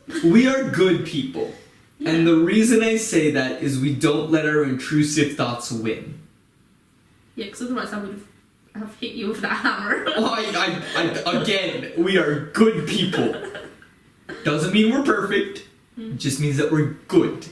We are good people. Yeah. And the reason I say that is we don't let our intrusive thoughts win. Yeah, because otherwise I would have hit you with that hammer. Again, we are good people. Doesn't mean we're perfect. It just means that we're good.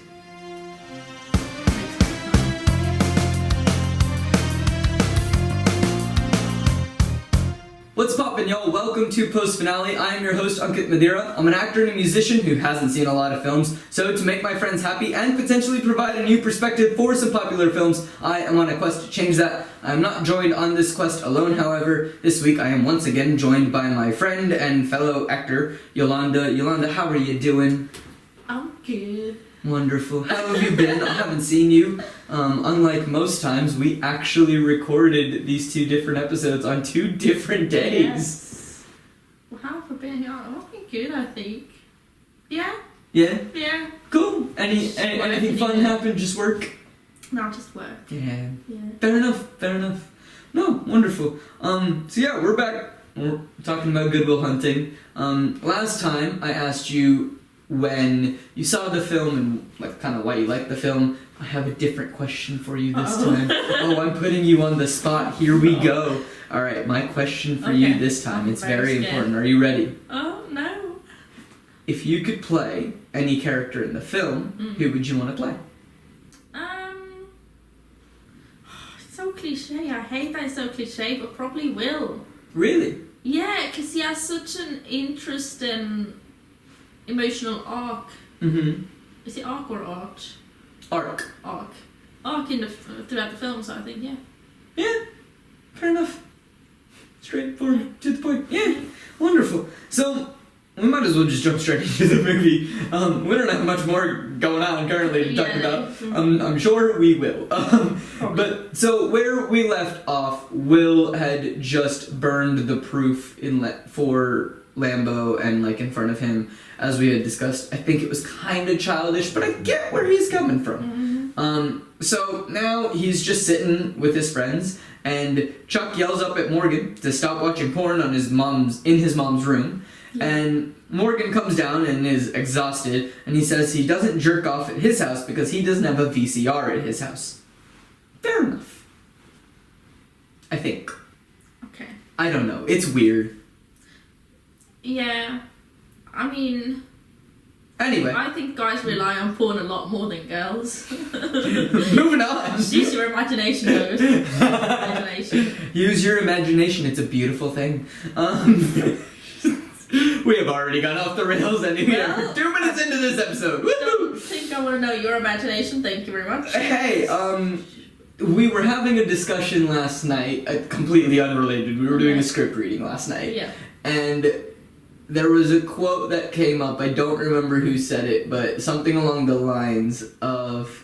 What's poppin', y'all? Welcome to Post Finale. I am your host, Ankit Madhira. I'm an actor and a musician who hasn't seen a lot of films, so to make my friends happy and potentially provide a new perspective for some popular films, I am on a quest to change that. I am not joined on this quest alone, however. This week I am once again joined by my friend and fellow actor, Jolanda. Jolanda, how are you doing? I'm good. Wonderful. How have you been? I haven't seen you. Unlike most times, we actually recorded these two different episodes on 2 different days. Yes. Well, how have I been? I've been good, I think. Yeah? Yeah? Yeah. Cool. Anything fun happen? Just work? No, just work. Yeah. Yeah. Fair enough. No, wonderful. So yeah, we're back. We're talking about Good Will Hunting. Last time I asked you when you saw the film and like kind of why you liked the film. I have a different question for you this time. Oh, I'm putting you on the spot. Here we go. All right, my question for you this time. It's very important. Are you ready? Oh, no. If you could play any character in the film, who would you want to play? It's so cliche. I hate that it's so cliche, but probably Will. Really? Yeah, because he has such an interesting emotional arc. Mm-hmm. Is it arc or arch? Arc. Arc in throughout the film, so I think, yeah. Yeah, fair enough. Straightforward, to the point. Yeah, wonderful. So, we might as well just jump straight into the movie. We don't have much more going on currently to talk about. I'm sure we will. But, so where we left off, Will had just burned the proof for Lambo and like in front of him, as we had discussed. I think it was kind of childish, but I get where he's coming from. So now he's just sitting with his friends, and Chuck yells up at Morgan to stop watching porn on in his mom's room. Yeah. And Morgan comes down and is exhausted, and he says he doesn't jerk off at his house because he doesn't have a VCR at his house. Fair enough. I think. Okay. I don't know. It's weird. Yeah. I mean... Anyway. I think guys rely on porn a lot more than girls. Moving on. Use your imagination, though. Use your imagination. It's a beautiful thing. We have already gone off the rails anyway. We're 2 minutes into this episode. Don't think I want to know your imagination. Thank you very much. Hey, we were having a discussion last night, completely unrelated. We were doing a script reading last night. Yeah. And there was a quote that came up. I don't remember who said it, but something along the lines of,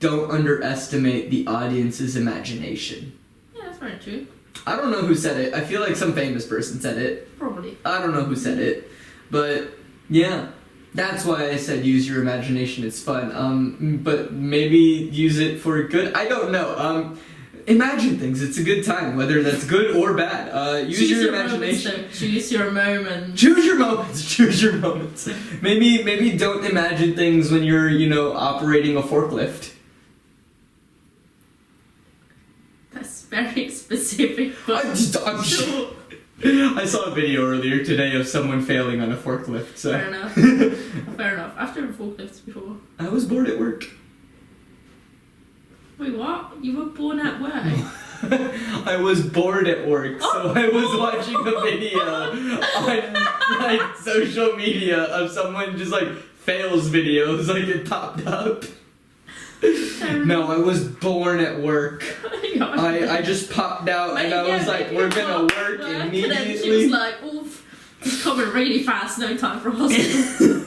don't underestimate the audience's imagination. Yeah, that's very true. I don't know who said it. I feel like some famous person said it. Probably. I don't know who said it. But, yeah. That's why I said use your imagination. It's fun. But maybe use it for good. I don't know. Imagine things. It's a good time, whether that's good or bad. Use your imagination. Moments, choose your moments. Choose your moments. Choose your moments. Maybe don't imagine things when you're, operating a forklift. That's very specific. But I'm sure. I saw a video earlier today of someone failing on a forklift. So. Fair enough. Fair enough. I've driven forklifts before. I was bored at work. Wait, what? You were born at work? I was bored at work, so I was watching a video on social media of someone just fails videos, it popped up. No, I was born at work. I just popped out and I was like, we're gonna work immediately. And then she was like, oof, it's coming really fast, no time for hospital.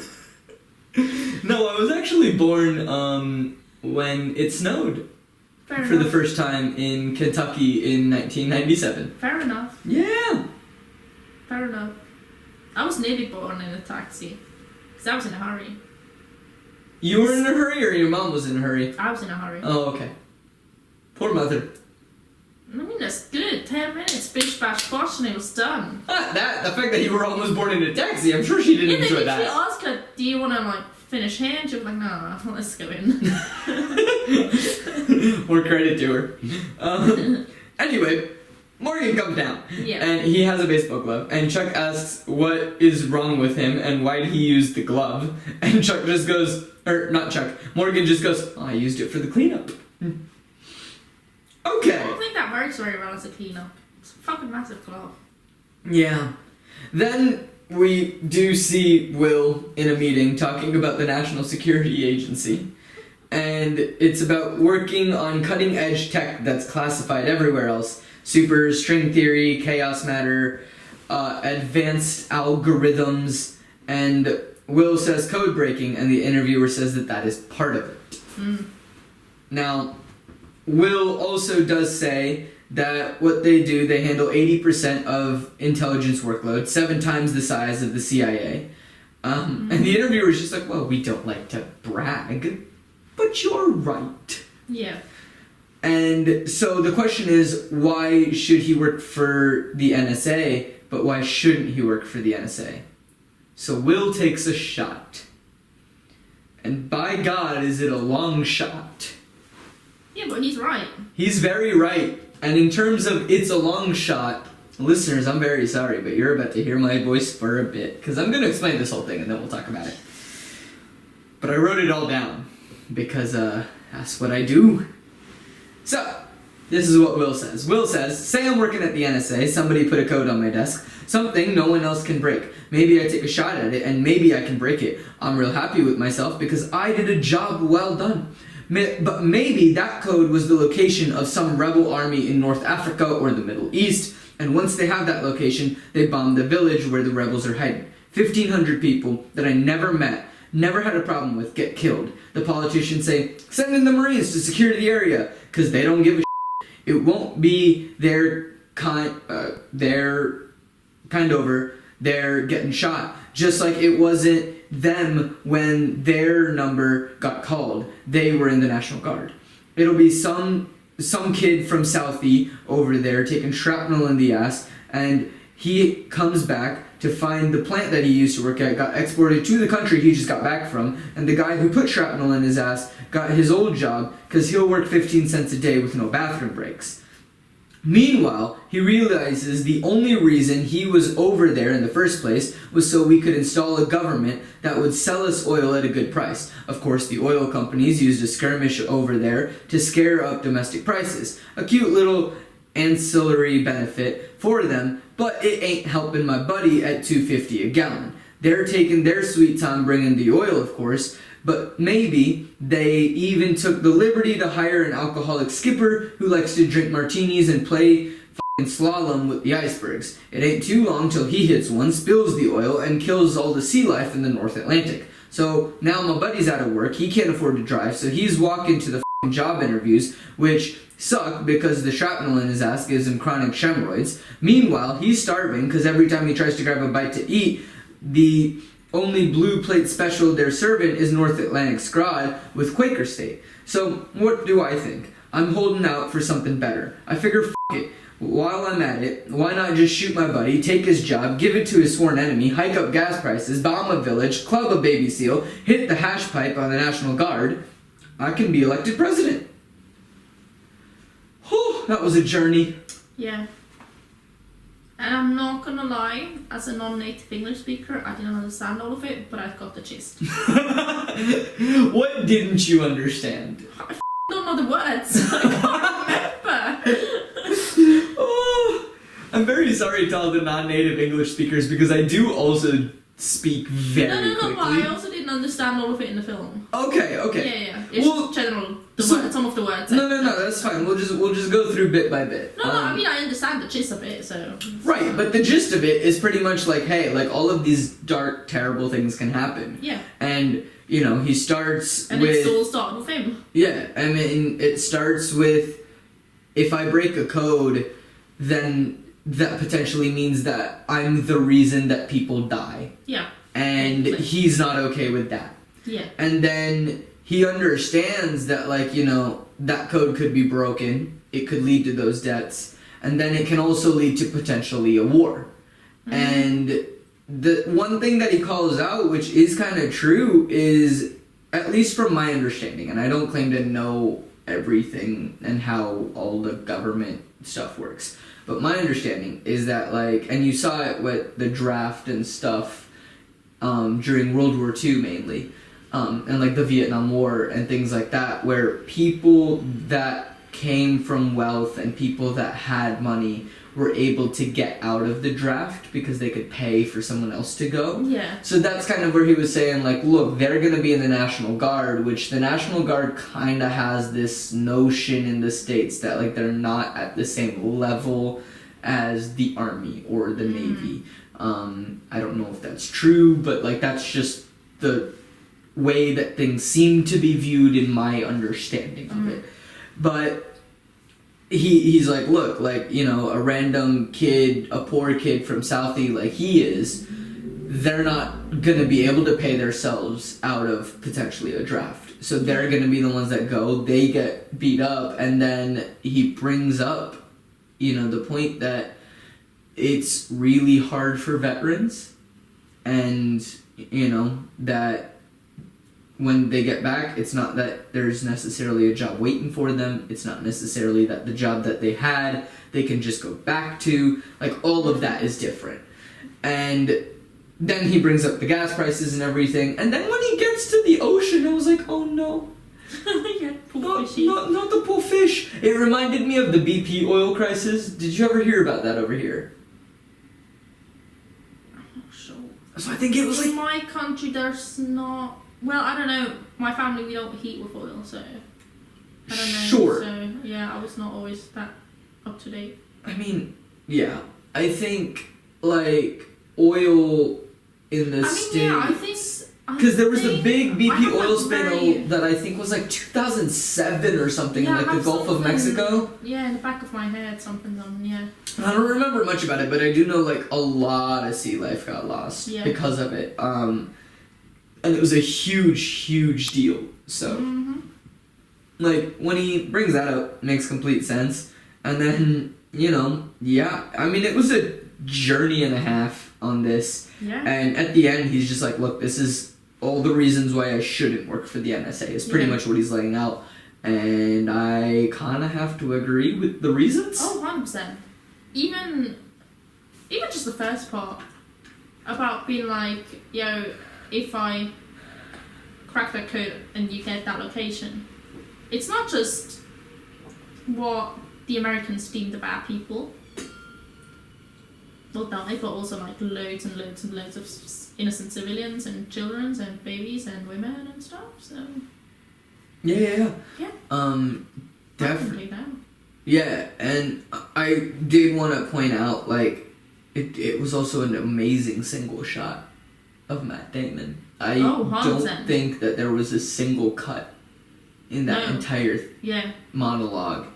No, I was actually born when it snowed. For the first time in Kentucky in 1997. Fair enough. Yeah. Fair enough. I was nearly born in a taxi. Because I was in a hurry. You were in a hurry or your mom was in a hurry? I was in a hurry. Oh, okay. Poor mother. I mean, that's good. 10 minutes, bish, bash, bosh, and it was done. The fact that you were almost born in a taxi, I'm sure she didn't enjoy that. They literally asked her, do you want to, like, finish here? And she was like, no, let's go in. More credit to her. Anyway, Morgan comes down. Yeah. And he has a baseball glove. And Chuck asks what is wrong with him and why did he use the glove. And Chuck just goes, or not Chuck, Morgan just goes, oh, I used it for the cleanup. Okay. I don't think that works very well as a cleanup. It's a fucking massive glove. Yeah. Then we do see Will in a meeting talking about the National Security Agency. And it's about working on cutting edge tech that's classified everywhere else. Super string theory, chaos matter, advanced algorithms, and Will says code breaking, and the interviewer says that that is part of it. Now, Will also does say that what they do, they handle 80% of intelligence workload, 7 times the size of the CIA. And the interviewer is just like, well, we don't like to brag, but you're right. Yeah. And so the question is, why should he work for the NSA, but why shouldn't he work for the NSA? So Will takes a shot. And by God, is it a long shot. Yeah, but he's right. He's very right. And in terms of it's a long shot, listeners, I'm very sorry, but you're about to hear my voice for a bit, because I'm going to explain this whole thing and then we'll talk about it. But I wrote it all down, because that's what I do. So, this is what Will says. Will says, say I'm working at the NSA, somebody put a code on my desk, something no one else can break. Maybe I take a shot at it, and maybe I can break it. I'm real happy with myself because I did a job well done. But maybe that code was the location of some rebel army in North Africa or the Middle East, and once they have that location, they bomb the village where the rebels are hiding. 1,500 people that I never met, never had a problem with, get killed. The politicians say, send in the Marines to secure the area, because they don't give a shit. It won't be their kind over, they're getting shot. Just like it wasn't them when their number got called. They were in the National Guard. It'll be some kid from Southie over there taking shrapnel in the ass, and he comes back to find the plant that he used to work at got exported to the country he just got back from, and the guy who put shrapnel in his ass got his old job because he'll work 15 cents a day with no bathroom breaks. Meanwhile, he realizes the only reason he was over there in the first place was so we could install a government that would sell us oil at a good price. Of course, the oil companies used a skirmish over there to scare up domestic prices. A cute little ancillary benefit for them, but it ain't helping my buddy at $2.50 a gallon. They're taking their sweet time bringing the oil, of course, but maybe they even took the liberty to hire an alcoholic skipper who likes to drink martinis and play f***ing slalom with the icebergs. It ain't too long till he hits one, spills the oil, and kills all the sea life in the North Atlantic. So now my buddy's out of work, he can't afford to drive, so he's walking to the f***ing job interviews, which suck because the shrapnel in his ass gives him chronic hemorrhoids. Meanwhile, he's starving because every time he tries to grab a bite to eat, the only blue plate special they're serving is North Atlantic scrod with Quaker State. So, what do I think? I'm holding out for something better. I figure, f*** it. While I'm at it, why not just shoot my buddy, take his job, give it to his sworn enemy, hike up gas prices, bomb a village, club a baby seal, hit the hash pipe on the National Guard. I can be elected president. Whew, that was a journey. Yeah. And I'm not gonna lie, as a non-native English speaker, I didn't understand all of it, but I've got the gist. What didn't you understand? I don't know the words. I can't remember. Oh, I'm very sorry to all the non-native English speakers because I do also speak very quickly. But I also didn't understand all of it in the film. Okay. Yeah. It's just general, some of the words. No, that's fine. We'll just go through bit by bit. No, I mean, I understand the gist of it, so... Right, but the gist of it is pretty much like, hey, like, all of these dark, terrible things can happen. Yeah. And, you know, he starts and with... And it's all started with him. Yeah, I mean, it starts with, if I break a code, then that potentially means that I'm the reason that people die. Yeah. And he's not okay with that. Yeah. And then he understands that, like, you know, that code could be broken. It could lead to those deaths. And then it can also lead to potentially a war. Mm-hmm. And the one thing that he calls out, which is kind of true, is, at least from my understanding, and I don't claim to know everything and how all the government stuff works, but my understanding is that, like, and you saw it with the draft and stuff during World War II mainly, and like the Vietnam War and things like that, where people that came from wealth and people that had money were able to get out of the draft because they could pay for someone else to go. Yeah. So that's kind of where he was saying, like, look, they're going to be in the National Guard, which the National Guard kind of has this notion in the States that, like, they're not at the same level as the Army or the Navy. I don't know if that's true, but, like, that's just the way that things seem to be viewed in my understanding of it. But he's like, look, like, you know, a random kid, a poor kid from Southie like he is, they're not going to be able to pay themselves out of potentially a draft. So they're going to be the ones that go, they get beat up, and then he brings up, you know, the point that it's really hard for veterans, and, you know, that when they get back, it's not that there's necessarily a job waiting for them. It's not necessarily that the job that they had, they can just go back to. Like, all of that is different. And then he brings up the gas prices and everything. And then when he gets to the ocean, I was like, oh no. Yeah, poor fishy. Not the poor fish. It reminded me of the BP oil crisis. Did you ever hear about that over here? I'm not sure. So I think it was In like... my country, there's not... Well, I don't know. My family, we don't heat with oil, so... I don't know. Sure. So, yeah, I was not always that up to date. I mean, yeah. I think, like, oil in the States... yeah, I think... Because there was the big BP oil spill very... that I think was like 2007 or something in Yeah, like I the have Gulf of something- Mexico. Yeah, in the back of my head, something's on, yeah. I don't remember much about it, but I do know like a lot of sea life got lost because of it. And it was a huge deal. So, like, when he brings that up, it makes complete sense. And then, you know, yeah, I mean, it was a journey and a half on this. Yeah. And at the end, he's just like, look, this is all the reasons why I shouldn't work for the NSA is pretty much what he's laying out. And I kind of have to agree with the reasons. Oh, 100%. Even just the first part about being like, yo, if I crack that code and you get that location, it's not just what the Americans deem the bad people will die, but also like loads and loads and loads of innocent civilians and children and babies and women and stuff. So Yeah. definitely. Yeah, and I did want to point out, like, it was also an amazing single shot of Matt Damon. I don't think that there was a single cut in that entire monologue,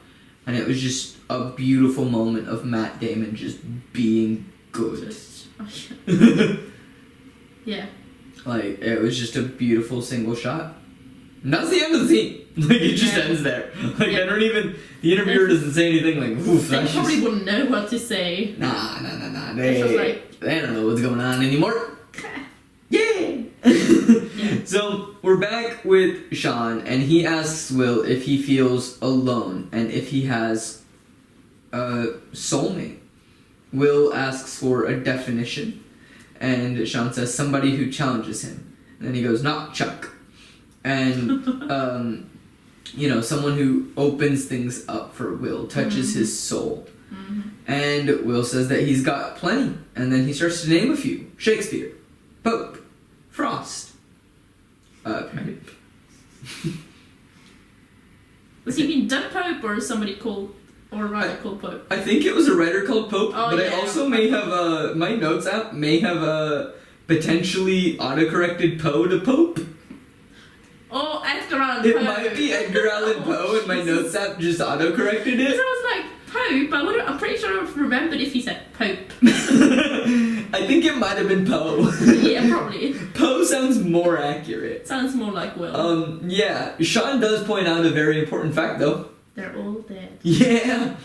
and it was just a beautiful moment of Matt Damon just being good. Yeah. Like, it was just a beautiful single shot. And that's the end of the scene. Like, it just ends there. Like, I don't even... The interviewer doesn't say anything like, oof, they that's probably wouldn't know what to say. Nah. They don't know what's going on anymore. Yay! So, we're back with Sean, and he asks Will if he feels alone, and if he has a soulmate. Will asks for a definition, and Sean says somebody who challenges him. And then he goes, not Chuck. And, you know, someone who opens things up for Will, touches his soul. And Will says that he's got plenty. And then he starts to name a few. Shakespeare, Pope, Frost. Was he being done Pope or somebody called, or a writer called Pope? I think it was a writer called Pope, but yeah. I also may have, my notes app may have potentially autocorrected Poe to Pope. Oh, Edgar Allan Poe. It might be Edgar Allan Poe, and my notes app just autocorrected it. So I was like, Pope? I'm pretty sure I remembered if he said Pope. I think it might have been Poe. Yeah, probably. Poe sounds more accurate. Sounds more like Will. Yeah. Sean does point out a very important fact, though. They're all dead. Yeah,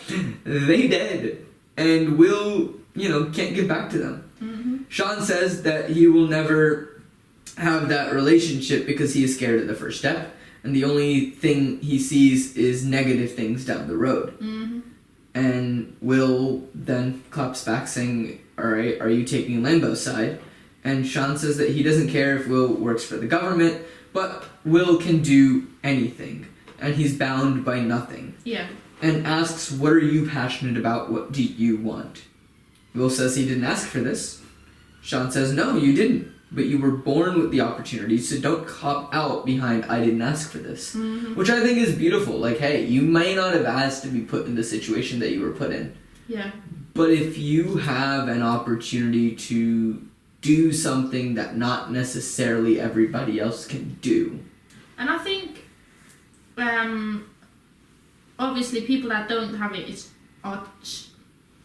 they dead. And Will, you know, can't get back to them. Sean says that he will never have that relationship because he is scared of the first step, and the only thing he sees is negative things down the road. Mm-hmm. And Will then claps back saying, alright, are you taking Lambo's side? And Sean says that he doesn't care if Will works for the government, but Will can do anything, and he's bound by nothing. Yeah. And asks, what are you passionate about? What do you want? Will says he didn't ask for this. Sean says, no, you didn't. But you were born with the opportunity, so don't cop out behind, I didn't ask for this. Mm-hmm. Which I think is beautiful. Like, hey, you may not have asked to be put in the situation that you were put in. Yeah. But if you have an opportunity to do something that not necessarily everybody else can do. And I think, obviously people that don't have it are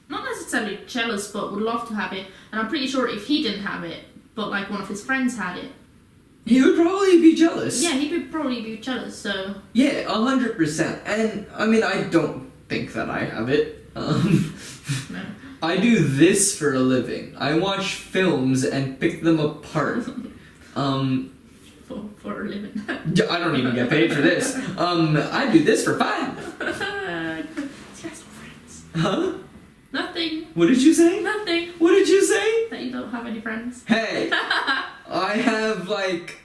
not necessarily jealous, but would love to have it. And I'm pretty sure if he didn't have it, but like one of his friends had it, he would probably be jealous. yeah, he would probably be jealous, so... Yeah, 100%. And, I mean, I don't think that I have it. No. I do this for a living. I watch films and pick them apart. For a living. I don't even get paid for this. I do this for fun. He has no friends. Huh? Nothing. What did you say? Nothing. What did you say? That you don't have any friends. Hey, I have like...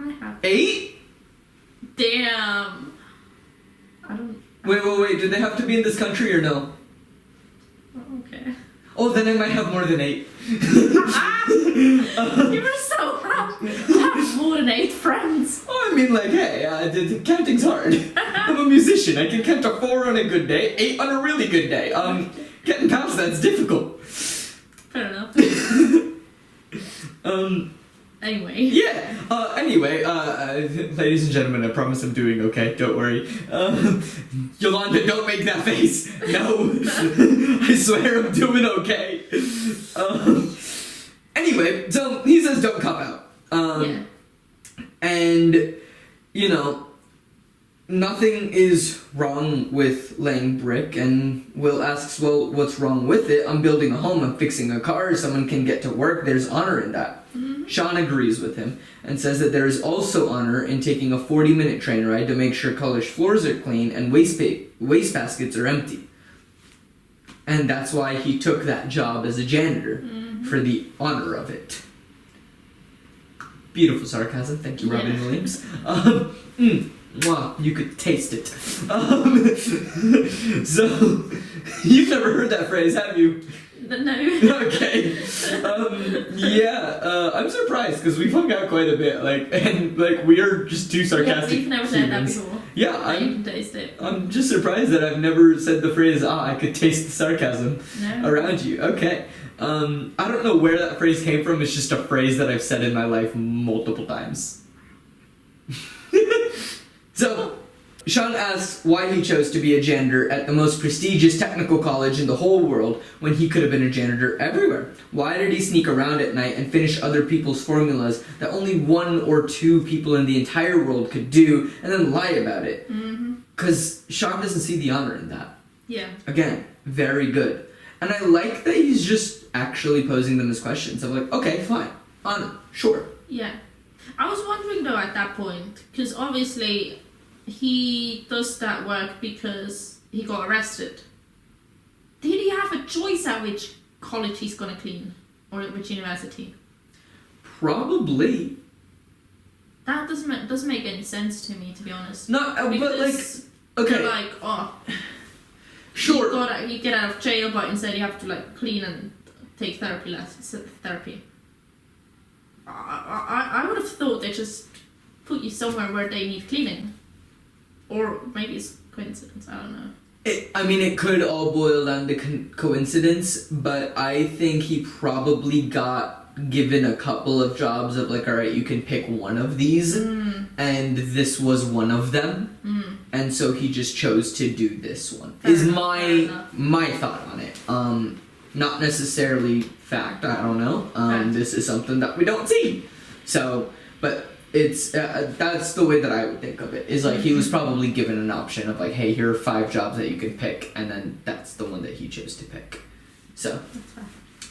I have. 8? Damn. I don't... Wait. Do they have to be in this country or no? Okay. Oh, then I might have more than 8. You were so happy. I have more than 8 friends. Oh, I mean, like, hey, counting's hard. I'm a musician. I can count to 4 on a good day, 8 on a really good day. Getting past that's difficult. Fair enough. Anyway. Yeah. Anyway, ladies and gentlemen, I promise I'm doing okay. Don't worry. Jolanda, don't make that face. No. I swear I'm doing okay. Anyway, so he says don't cop out. Yeah. And, you know, nothing is wrong with laying brick, and Will asks, well, what's wrong with it? I'm building a home, I'm fixing a car, someone can get to work, there's honor in that. Mm-hmm. Sean agrees with him and says that there is also honor in taking a 40-minute train ride to make sure college floors are clean and waste baskets are empty. And that's why he took that job as a janitor, for the honor of it. Beautiful sarcasm, thank you, Robin Williams. Wow, you could taste it. So, you've never heard that phrase, have you? No. Okay. I'm surprised because we've hung out quite a bit, we are just two sarcastic You've never said that humans. before. Yeah, You can taste it. I'm just surprised that I've never said the phrase, I could taste the sarcasm around you. Okay. I don't know where that phrase came from, it's just a phrase that I've said in my life multiple times. So, Sean asks why he chose to be a janitor at the most prestigious technical college in the whole world when he could have been a janitor everywhere. Why did he sneak around at night and finish other people's formulas that only 1 or 2 people in the entire world could do and then lie about it? Because Sean doesn't see the honor in that. Yeah. Again, very good. And I like that he's just actually posing them as questions. I'm like, okay, fine, honor, sure. Yeah. I was wondering though at that point, because obviously he does that work because he got arrested. Did he have a choice at which college he's gonna clean? Or at which university? Probably. That doesn't make any sense to me, to be honest. No, but Because okay. they're like, oh, Sure. you get out of jail, but instead you have to like clean and take therapy lessons. Therapy. I would have thought they just put you somewhere where they need cleaning, or maybe it's coincidence. I don't know. It could all boil down to coincidence, but I think he probably got given a couple of jobs of like, all right, you can pick one of these, and this was one of them, and so he just chose to do this one. Is my thought on it. Not necessarily fact. I don't know. This is something that we don't see. So, but it's that's the way that I would think of it. Is like he was probably given an option of like, hey, here are 5 jobs that you can pick, and then that's the one that he chose to pick. So, That's fine.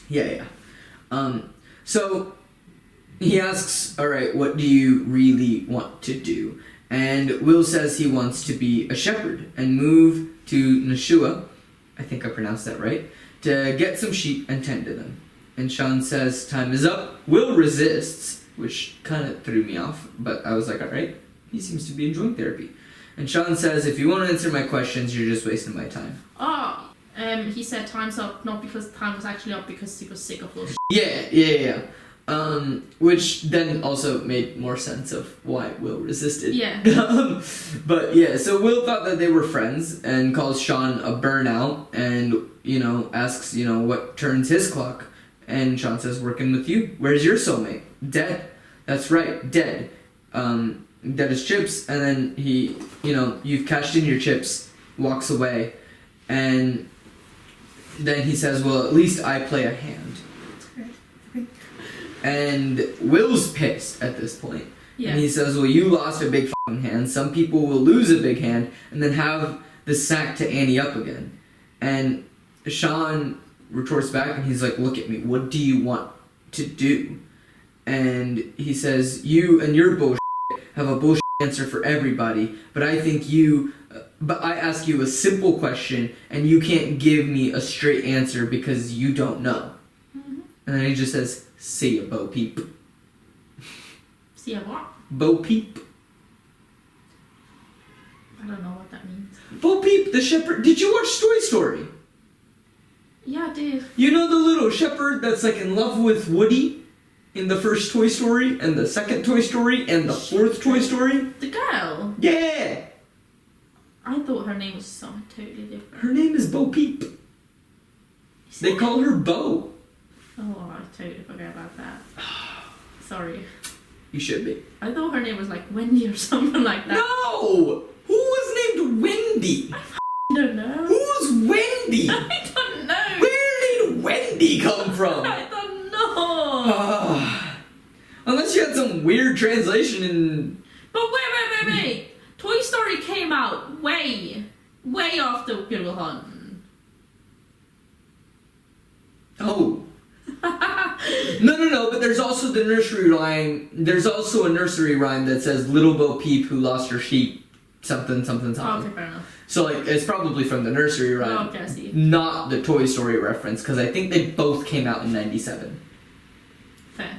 yeah. So he asks, all right, what do you really want to do? And Will says he wants to be a shepherd and move to Nashua, I think I pronounced that right, to get some sheep and tend to them. And Sean says time is up. Will resists, which kind of threw me off, but I was like, all right, he seems to be enjoying therapy. And Sean says, if you want to answer my questions, you're just wasting my time. Oh, he said time's up, not because time was actually up, because he was sick of those. Yeah. Which then also made more sense of why Will resisted. Yeah. But yeah, so Will thought that they were friends and calls Sean a burnout and, asks, what turns his clock. And Sean says, working with you. Where's your soulmate? Dead. That's right, dead. Dead as chips. And then he, you've cashed in your chips, walks away. And then he says, well, at least I play a hand. And Will's pissed at this point. Yeah. And he says, well, you lost a big fucking hand. Some people will lose a big hand and then have the sack to ante up again. And Sean retorts back and he's like, look at me. What do you want to do? And he says, you and your bullshit have a bullshit answer for everybody. But I ask you a simple question and you can't give me a straight answer because you don't know. Mm-hmm. And then he just says, see ya, Bo Peep. See ya what? Bo Peep. I don't know what that means. Bo Peep, the shepherd. Did you watch Toy Story? Yeah, I did. You know the little shepherd that's like in love with Woody in the first Toy Story and the second Toy Story and the fourth Toy Story? The girl? Yeah! I thought her name was something totally different. Her name is Bo Peep. They call her Bo. Oh, I totally forgot about that. Sorry. You should be. I thought her name was like Wendy or something like that. No! Who was named Wendy? I don't know. Who's Wendy? I don't know. Where did Wendy come from? I don't know. Unless you had some weird translation in... But wait. Toy Story came out way after Good Will Hunt. Oh. No, but there's also the nursery rhyme. There's also a nursery rhyme that says Little Bo Peep who lost her sheep, something. Oh, okay, fair enough. So, it's probably from the nursery rhyme. Oh, okay, I see. Not the Toy Story reference, because I think they both came out in 97. Fair.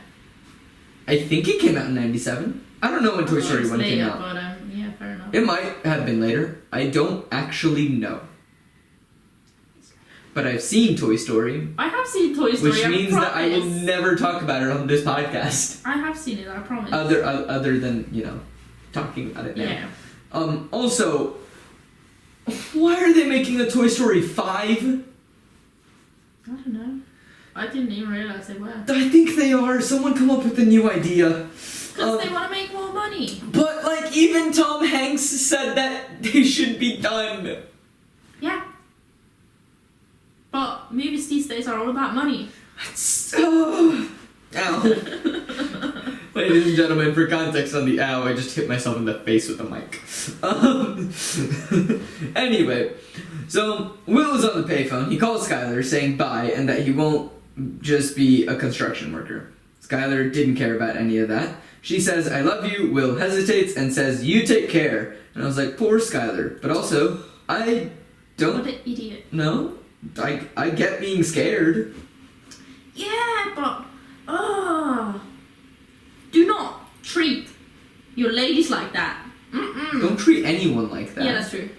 I think it came out in 97. I don't know when Toy Story 1 came out. But, yeah, fair enough. It might have been later. I don't actually know. But I've seen Toy Story. I have seen Toy Story, which means that I will never talk about it on this podcast. I have seen it, I promise. Other than, talking about it now. Yeah. Also, why are they making a Toy Story 5? I don't know. I didn't even realize they were. I think they are. Someone come up with a new idea. Because they want to make more money. But, even Tom Hanks said that they should be done. Yeah. But movies these days are all about money. Ow. Ladies and gentlemen, for context on the ow, I just hit myself in the face with the mic. Anyway, so Will is on the payphone. He calls Skylar saying bye and that he won't just be a construction worker. Skylar didn't care about any of that. She says, I love you. Will hesitates and says, you take care. And I was like, poor Skylar. But also, I don't... What an idiot. No, I get being scared. Yeah, but... do not treat your ladies like that. Mm-mm. Don't treat anyone like that. Yeah, that's true.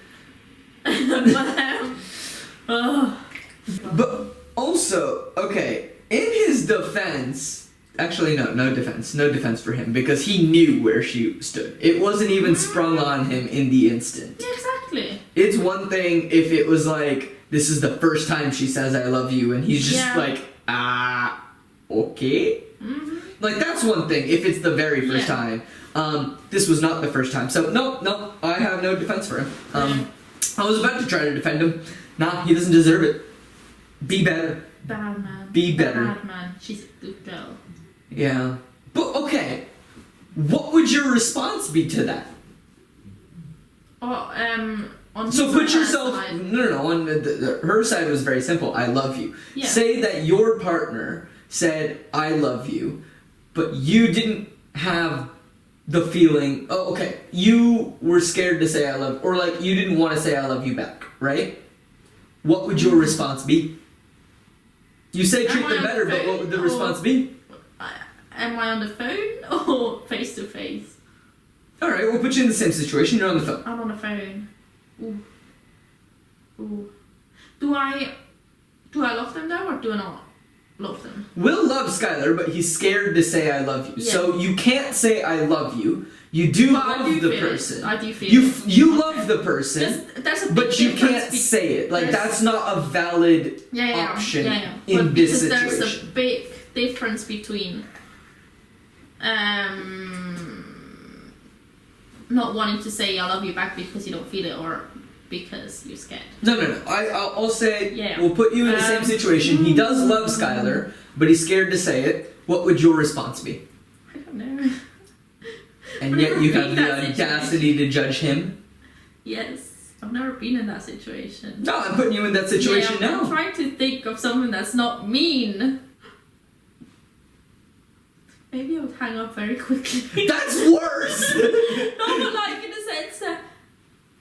But also, okay, in his defense... Actually, no defense for him, because he knew where she stood. It wasn't even sprung on him in the instant. Yeah, exactly. It's one thing if it was like, this is the first time she says I love you, and he's just like, okay? Mm-hmm. That's one thing, if it's the very first time. This was not the first time, so no, I have no defense for him. I was about to try to defend him. Nah, he doesn't deserve it. Be better. Bad man. Be better. Bad man. She's a good girl. Yeah. But, okay. what would your response be to that? On So put yourself... side. No. On her side was very simple. I love you. Yeah. Say that your partner said, I love you, but you didn't have the feeling... Oh, okay. You were scared to say I love... Or, like, you didn't want to say I love you back, right? What would your response be? You say treat them better, but what would the response be? Am I on the phone or face to face? Alright, we'll put you in the same situation. You're on the phone. I'm on the phone. Ooh. Do I love them though, or do I not love them? Will loves Skylar, but he's scared to say I love you. Yeah. So you can't say I love you. You do But love I do the feel person. it. I do feel it. You love the person, There's a big but you difference can't say it. Like, there's- that's not a valid option in but this because situation. there's a big difference between not wanting to say I love you back because you don't feel it, or because you're scared. No. I'll say, Yeah. we'll put you in the same situation. He does love Skylar, but he's scared to say it. What would your response be? I don't know. And yet you have Repeat the that audacity to judge him? Yes, I've never been in that situation. No, I'm putting you in that situation I'm now. trying to think of something that's not mean. Maybe I would hang up very quickly. That's worse! No, but like in the sense that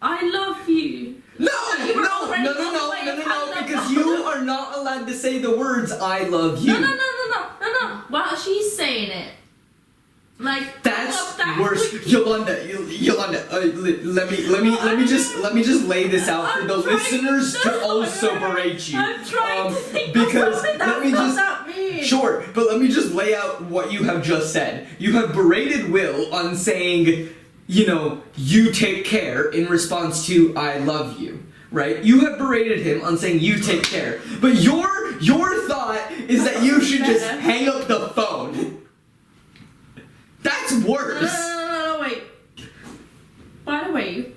I love you. No, You were already on the way of hanging up. because you are not allowed to say the words "I love you." No. While she's saying it, like That's that worse, quickly. Yolanda. Let me just lay this out for the I'm trying- listeners to no, also no. berate you. I'm trying to think because of something let me that's just not that mean. sure, but let me just lay out what you have just said. You have berated Will on saying, you take care in response to "I love you." Right? You have berated him on saying you take care. But your thought is that you should just hang up the phone. That's worse. No, wait. By the way,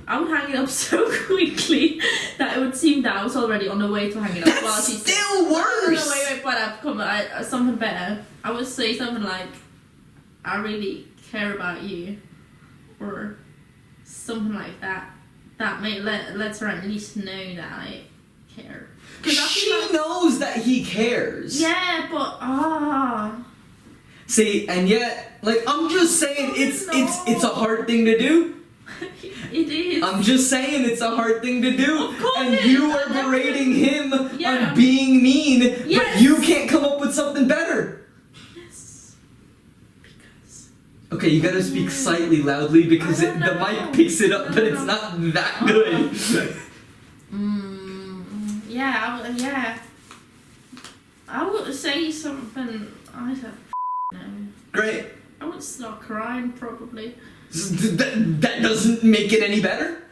I would hang it up so quickly that it would seem that I was already on the way to hang it up. That's while she's still worse. No, wait, but I've come something better. I would say something like, I really care about you, or something like that. That may lets her at least know that I care. She knows that he cares. Yeah, but See, and yet, like, I'm just saying, it's a hard thing to do. it is. I'm just saying it's a hard thing to do. Of course And it you is. are berating him Yeah. on being mean, but Yes. you can't come up with something better. Yes. Because. Okay, you gotta speak slightly loudly because I don't the know. mic picks it up, but it's not that good. Yeah. I would say something. I don't know. Great. I would start crying probably. That doesn't make it any better?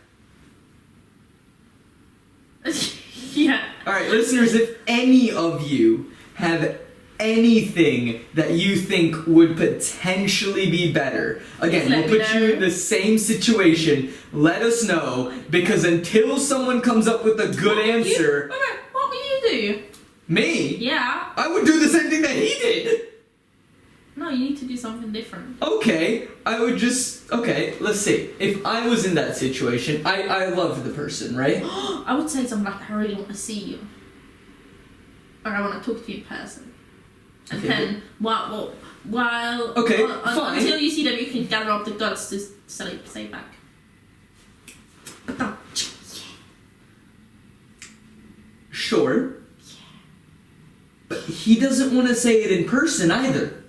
Yeah. Alright, listeners, if any of you have anything that you think would potentially be better, again, Let we'll me put you know. in the same situation, let us know, because until someone comes up with a good answer, What would you do? me, Yeah. I would do the same thing that he did. No, you need to do something different. Okay, let's see. If I was in that situation, I love the person, right? I would say something like, I really want to see you. Or I want to talk to you in person. And Okay, then, while Okay, fine. until you see them, you can gather up the guts to say back. But don't. Sure. But he doesn't want to say it in person either.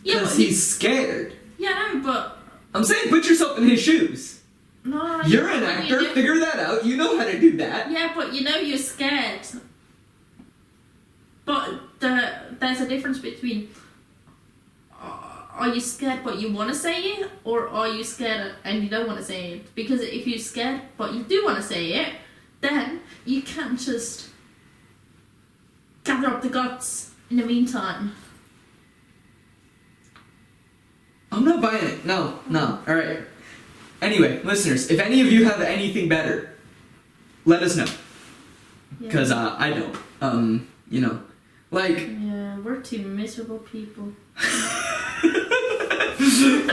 Yeah, Because but he's scared. Yeah, no, but I'm saying put yourself in his shoes. no. You're an actor, figure that out. You know how to do that. Yeah, but you're scared. But there's a difference between are you scared but you want to say it, or are you scared and you don't want to say it? Because if you're scared but you do want to say it, then you can't just gather up the guts in the meantime. I'm not buying it. No. Alright. Anyway, listeners, if any of you have anything better, let us know. Because I don't. Like... Yeah, we're two miserable people. don't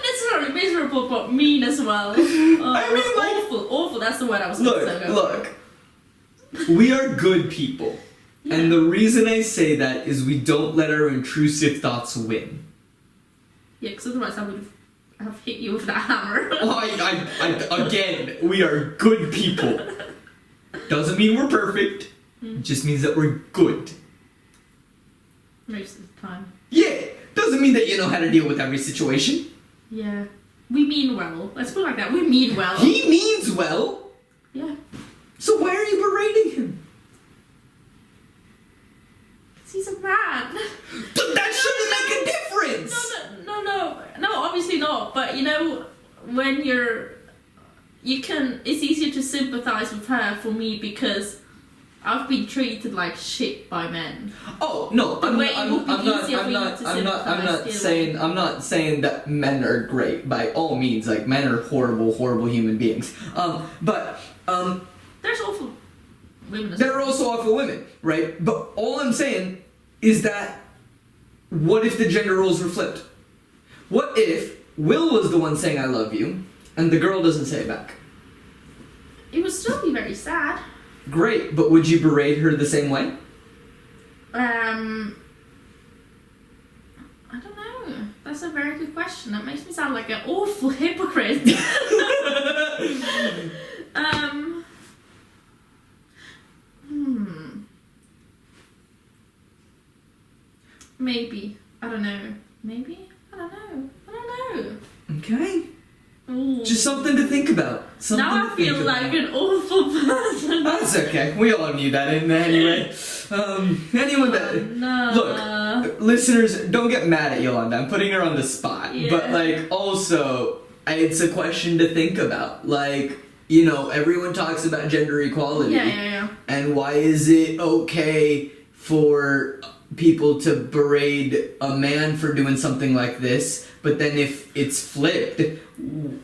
necessarily miserable, but mean as well. I mean, like, awful. That's the word I was going to say. Look. We are good people. Yeah. And the reason I say that is we don't let our intrusive thoughts win. Yeah, because otherwise I would have hit you with that hammer. Again, we are good people. Doesn't mean we're perfect. It just means that we're good. Most of the time. Yeah. Doesn't mean that you know how to deal with every situation. Yeah. We mean well. Let's put it like that. We mean well. He means well. Yeah. So why are you berating him? Because he's a man. But that shouldn't make a difference! No, obviously not. But you know, when it's easier to sympathize with her for me because I've been treated like shit by men. Oh no, I'm not saying that men are great by all means. Like, men are horrible human beings. But there's awful women. There are also awful women, right? But all I'm saying is that what if the gender roles were flipped? What if Will was the one saying I love you and the girl doesn't say it back? It would still be very sad. Great, but would you berate her the same way? I don't know. That's a very good question. That makes me sound like an awful hypocrite. Maybe. I don't know. Maybe? I don't know. Okay. Ooh. Just something to think about. Now I feel like an awful person. That's okay. We all knew that anyway. Anyone that... No. Look, listeners, don't get mad at Jolanda. I'm putting her on the spot. Yeah. But, like, also, it's a question to think about. Like, you know, everyone talks about gender equality. Yeah. And why is it okay for people to berate a man for doing something like this, but then if it's flipped,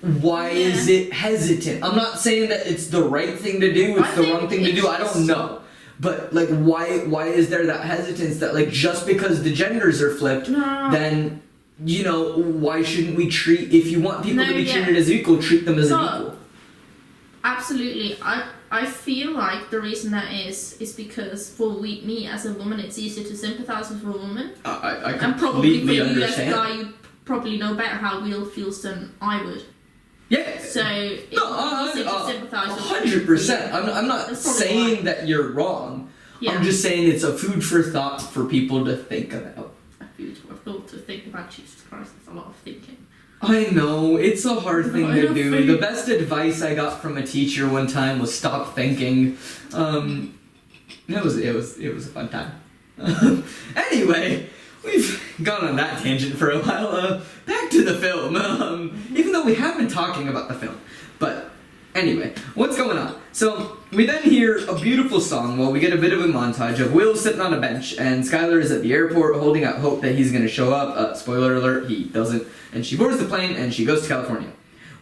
why is it hesitant? I'm not saying that it's the right thing to do, it's the wrong thing to do, I don't know. But, like, why is there that hesitance that, like, just because the genders are flipped, then, you know, why shouldn't we treat, if you want people to be treated as equal, treat them as an equal? Absolutely. I feel like the reason that is because for me as a woman, it's easier to sympathise with a woman. I completely and probably for you understand. as a guy, you probably know better how Will feels than I would. Yeah. So it's easier to sympathise with 100%. I'm not saying that you're wrong. Yeah. I'm just saying it's a food for thought for people to think about. A food for thought to think about. Jesus Christ, that's a lot of thinking. I know, it's a hard thing to do. The best advice I got from a teacher one time was stop thinking. It was a fun time. Anyway, we've gone on that tangent for a while. Back to the film. Even though we have been talking about the film. But anyway, what's going on? So we then hear a beautiful song while we get a bit of a montage of Will sitting on a bench and Skylar is at the airport holding out hope that he's going to show up. Spoiler alert, he doesn't. And she boards the plane and she goes to California.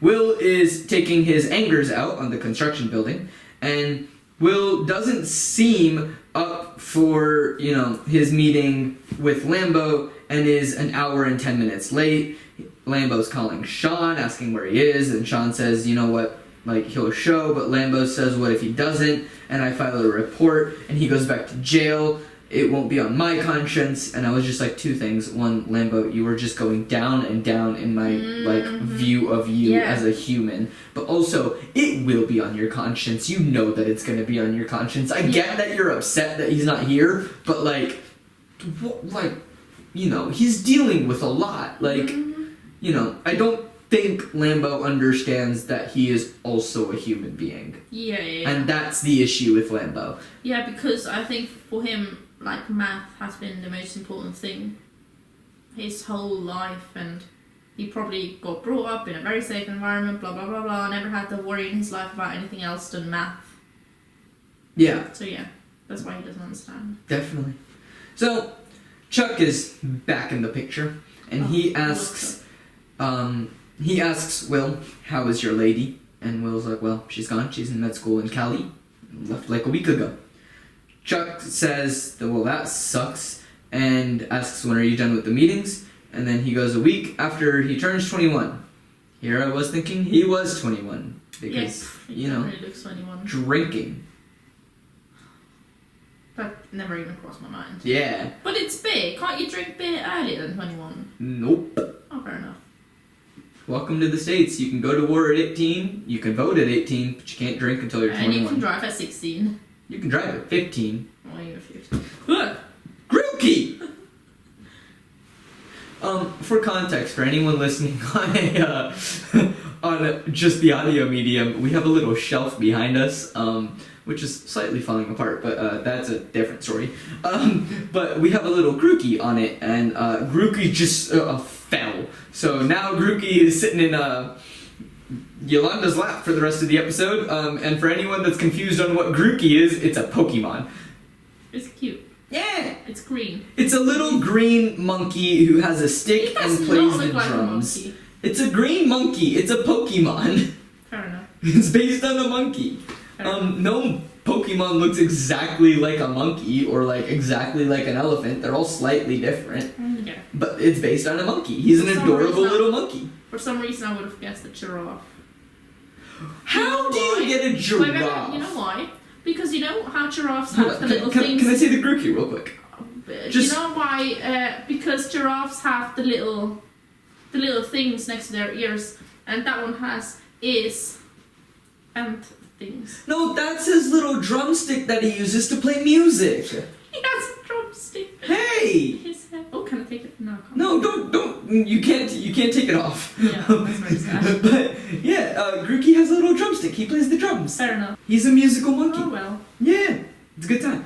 Will is taking his angers out on the construction building, and Will doesn't seem up for, you know, his meeting with Lambo and is an hour and 10 minutes late. Lambo's calling Sean, asking where he is, and Sean says, you know what, like, he'll show, but Lambo says, what if he doesn't? And I file a report, and he goes back to jail. It won't be on my conscience. And I was just like, two things. One, Lambo, you were just going down and down in my, like, view of you as a human. But also, it will be on your conscience. You know that it's going to be on your conscience. I get that you're upset that he's not here, but, like, you know, he's dealing with a lot. Like, you know, I don't think Lambo understands that he is also a human being. Yeah. And that's the issue with Lambo. Yeah, because I think for him, like, math has been the most important thing his whole life, and he probably got brought up in a very safe environment, blah blah blah blah, never had to worry in his life about anything else than math. Yeah. So yeah, that's why he doesn't understand. Definitely. So Chuck is back in the picture, and he asks Will, how is your lady? And Will's like, well, she's gone, she's in med school in Cali, left like a week ago. Chuck says, well, that sucks, and asks, when are you done with the meetings? And then he goes, a week after he turns 21. Here I was thinking he was 21. Because, you know, really looks 21. drinking. That never even crossed my mind. Yeah. But it's beer. Can't you drink beer earlier than 21? Nope. Oh, fair enough. Welcome to the States. You can go to war at 18, you can vote at 18, but you can't drink until you're 21. And you can drive at 16. You can drive at 15. Oh, you're 15. Grookey! For context, for anyone listening on on just the audio medium, we have a little shelf behind us, which is slightly falling apart, but that's a different story. But we have a little Grookey on it, and Grookey just fell. So now Grookey is sitting in Yolanda's lap for the rest of the episode, and for anyone that's confused on what Grookey is, it's a Pokemon. It's cute. Yeah! It's green. It's a little green monkey who has a stick and plays the drums. Like it's a green monkey. It's a Pokemon. Fair enough. It's based on a monkey. No Pokemon looks exactly like a monkey or like exactly like an elephant. They're all slightly different. Yeah. But it's based on a monkey. He's an adorable little monkey. For some reason, I would have guessed a giraffe. How do you get a giraffe? Wait, you know why? Because you know how giraffes have the little things. Can I see the Grookey real quick? You know why? Because giraffes have the little things next to their ears, and that one has ears and things. No, that's his little drumstick that he uses to play music. He has a drumstick. Hey! Oh, can I take it? No, I can't. No, don't. You can't take it off. Yeah, that's very sad. But yeah, Grookey has a little drumstick. He plays the drums. Fair enough. He's a musical monkey. Oh well. Yeah, it's a good time.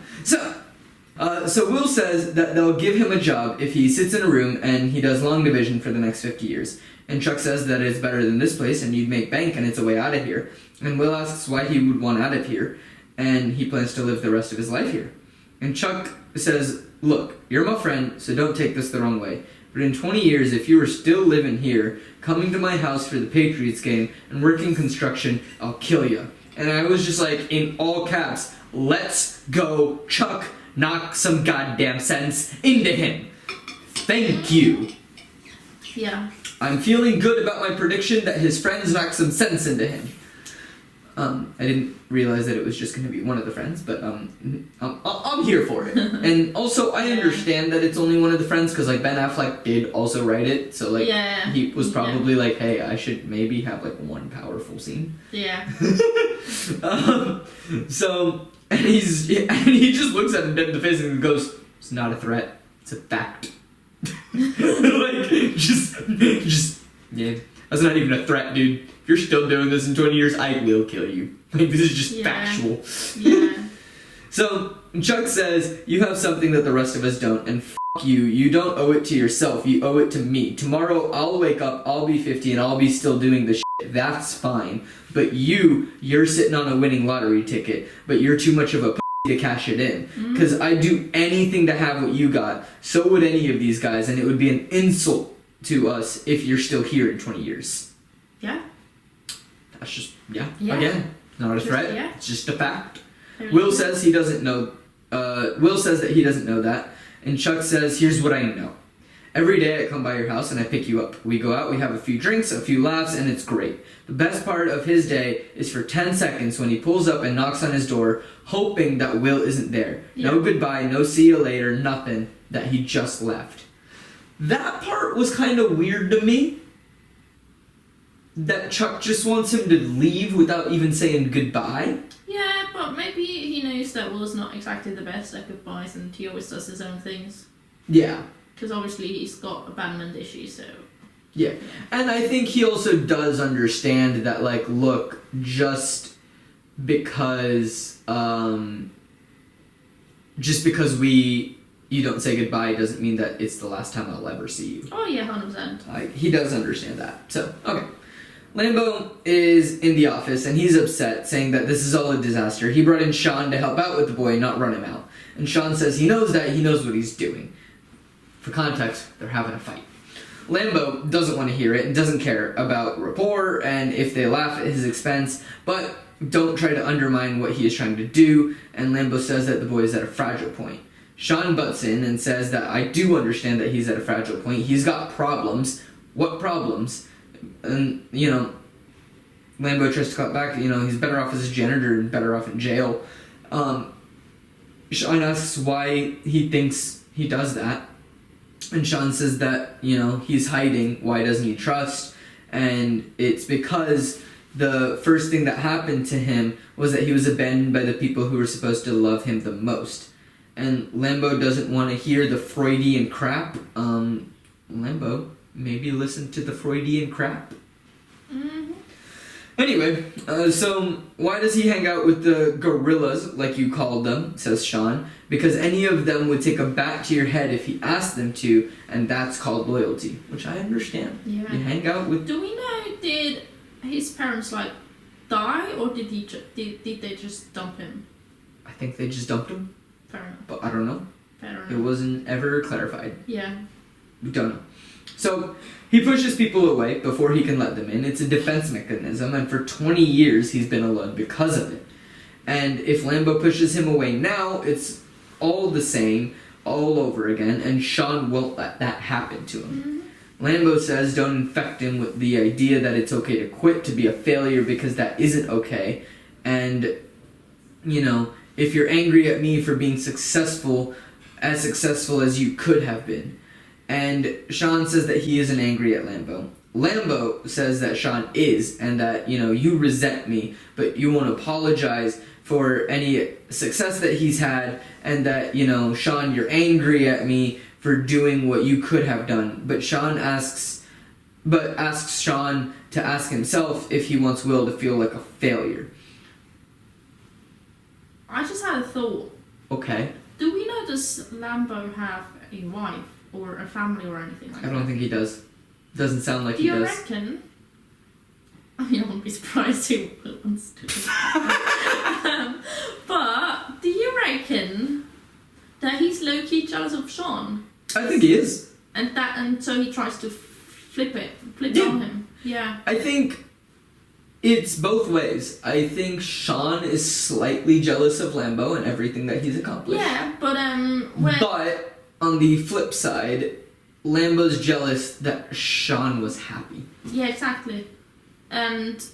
So Will says that they'll give him a job if he sits in a room and he does long division for the next 50 years. And Chuck says that it's better than this place and you'd make bank and it's a way out of here. And Will asks why he would want out of here, and he plans to live the rest of his life here. And Chuck says, look, you're my friend, so don't take this the wrong way. But in 20 years, if you were still living here, coming to my house for the Patriots game, and working construction, I'll kill you. And I was just like, in all caps, let's go, Chuck. Knock some goddamn sense into him. Thank you. Yeah. I'm feeling good about my prediction that his friends knock some sense into him. I didn't realize that it was just going to be one of the friends, but I'm here for it. And also, I understand that it's only one of the friends, because like Ben Affleck did also write it, so like he was probably like, hey, I should maybe have like one powerful scene. Yeah. So, and he just looks at him dead in the face and goes, it's not a threat, it's a fact. Like, just, yeah. That's not even a threat, dude. If you're still doing this in 20 years, I will kill you. Like, this is just factual. Yeah. So, Chuck says, you have something that the rest of us don't, and you. You don't owe it to yourself, you owe it to me. Tomorrow, I'll wake up, I'll be 50, and I'll be still doing this shit. That's fine. But you're sitting on a winning lottery ticket, but you're too much of a to cash it in. Because I'd do anything to have what you got. So would any of these guys, and it would be an insult to us if you're still here in 20 years. Yeah. That's just, again, not a threat. Yeah. It's just a fact. Will says he doesn't know. Will says that he doesn't know that. And Chuck says, here's what I know. Every day I come by your house and I pick you up. We go out, we have a few drinks, a few laughs, and it's great. The best part of his day is for 10 seconds when he pulls up and knocks on his door, hoping that Will isn't there. Yeah. No goodbye, no see you later, nothing, that he just left. That part was kind of weird to me. That Chuck just wants him to leave without even saying goodbye. Yeah, but maybe he knows that Will's not exactly the best at goodbyes and he always does his own things. Yeah. Because obviously he's got abandonment issues, so... Yeah. And I think he also does understand that, like, look, just because you don't say goodbye doesn't mean that it's the last time I'll ever see you. Oh, yeah, 100%. He does understand that. So, okay. Lambo is in the office, and he's upset, saying that this is all a disaster. He brought in Sean to help out with the boy, not run him out. And Sean says he knows that, he knows what he's doing. For context, they're having a fight. Lambo doesn't want to hear it and doesn't care about rapport and if they laugh at his expense, but don't try to undermine what he is trying to do, and Lambo says that the boy is at a fragile point. Sean butts in and says that I do understand that he's at a fragile point. He's got problems. What problems? And, Lambo tries to cut back. He's better off as a janitor and better off in jail. Sean asks why he thinks he does that. And Sean says that, he's hiding. Why doesn't he trust? And it's because the first thing that happened to him was that he was abandoned by the people who were supposed to love him the most. And Lambo doesn't want to hear the Freudian crap. Lambo, maybe listen to the Freudian crap? Mm-hmm. Anyway, so why does he hang out with the gorillas, like you called them, says Sean? Because any of them would take a bat to your head if he asked them to, and that's called loyalty, which I understand. Yeah. You hang out with... Do we know, did his parents, die, or did they just dump him? I think they just dumped him. Fair enough. But I don't know. Fair enough. It wasn't ever clarified. Yeah. We don't know. So, he pushes people away before he can let them in. It's a defense mechanism, and for 20 years he's been alone because of it. And if Lambo pushes him away now, it's all the same, all over again, and Sean won't let that happen to him. Mm-hmm. Lambo says don't infect him with the idea that it's okay to quit, to be a failure, because that isn't okay. And, if you're angry at me for being successful as you could have been. And Sean says that he isn't angry at Lambo. Lambo says that Sean is, and that, you resent me, but you won't apologize for any success that he's had, and that, Sean, you're angry at me for doing what you could have done. But Sean asks Sean to ask himself if he wants Will to feel like a failure. I just had a thought. Okay. Do we know does Lambo have a wife or a family or anything like that? I don't think he does. Doesn't sound like he does. Do you reckon? I wouldn't be surprised who wants to. But do you reckon that he's low-key jealous of Sean? I think he is. And so he tries to flip it Yeah. on him. Yeah. I think it's both ways. I think Sean is slightly jealous of Lambo and everything that he's accomplished. Yeah, but But on the flip side, Lambo's jealous that Sean was happy. Yeah, exactly. And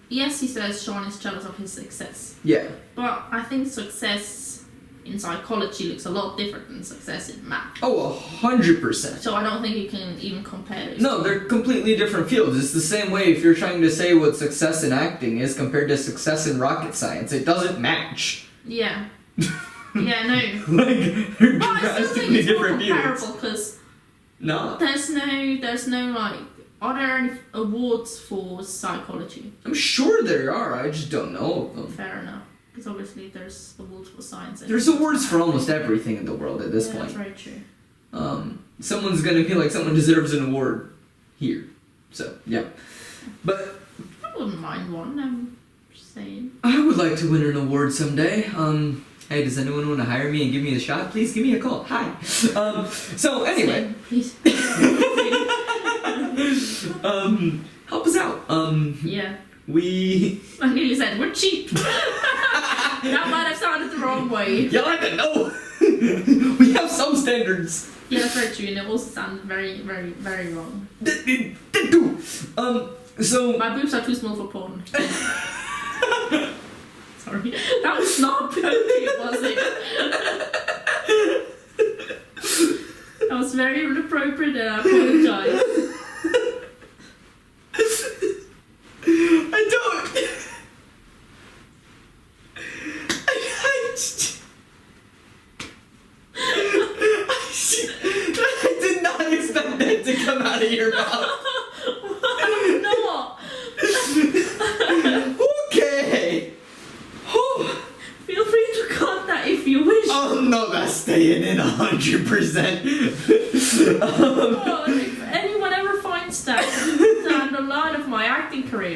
yes, he says Sean is jealous of his success. Yeah. But I think success in psychology looks a lot different than success in math. Oh, 100%. So I don't think you can even compare those. No, they're completely different fields. It's the same way if you're trying to say what success in acting is compared to success in rocket science. It doesn't match. Yeah. Yeah, no. They're But I still think drastically it's more different fields. comparable because No. there's no are there any awards for psychology? I'm sure there are, I just don't know of them. Fair enough. Because obviously there's awards for science. There's awards for almost everything in the world at this point. That's very true. Someone's gonna feel like someone deserves an award here. So, yeah. But I wouldn't mind one, I'm just saying. I would like to win an award someday. Hey, does anyone want to hire me and give me a shot? Please give me a call. Hi. So anyway. Please. Help us out. Yeah. We... I nearly said we're cheap. That might have sounded the wrong way. Jolanda, no! We have some standards. Yeah, that's very true, and it also sounded very, very, very wrong. So... My boobs are too small for porn. Sorry. That was not appropriate, was it? That was very inappropriate, and I apologize. I don't... I did not expect that to come out of your mouth. Why not? Okay. Feel free to cut that if you wish. Oh no, that's staying in 100%. Oh, if anyone ever finds that, down the line of my acting career.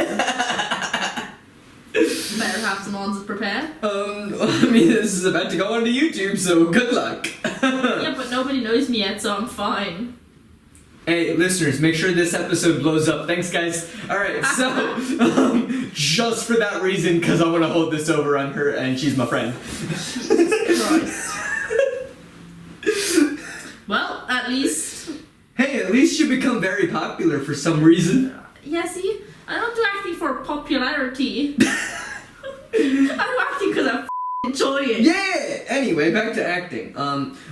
Better have some answers prepared. I mean, this is about to go onto YouTube, so good luck. Yeah, but nobody knows me yet, so I'm fine. Hey, listeners, make sure this episode blows up. Thanks, guys. Alright, so, just for that reason, because I want to hold this over on her, and she's my friend. Jesus Christ. at least. Hey, at least you become very popular for some reason. Yeah, see, I don't do acting for popularity. I do acting because I enjoy it. Yeah! Anyway, back to acting.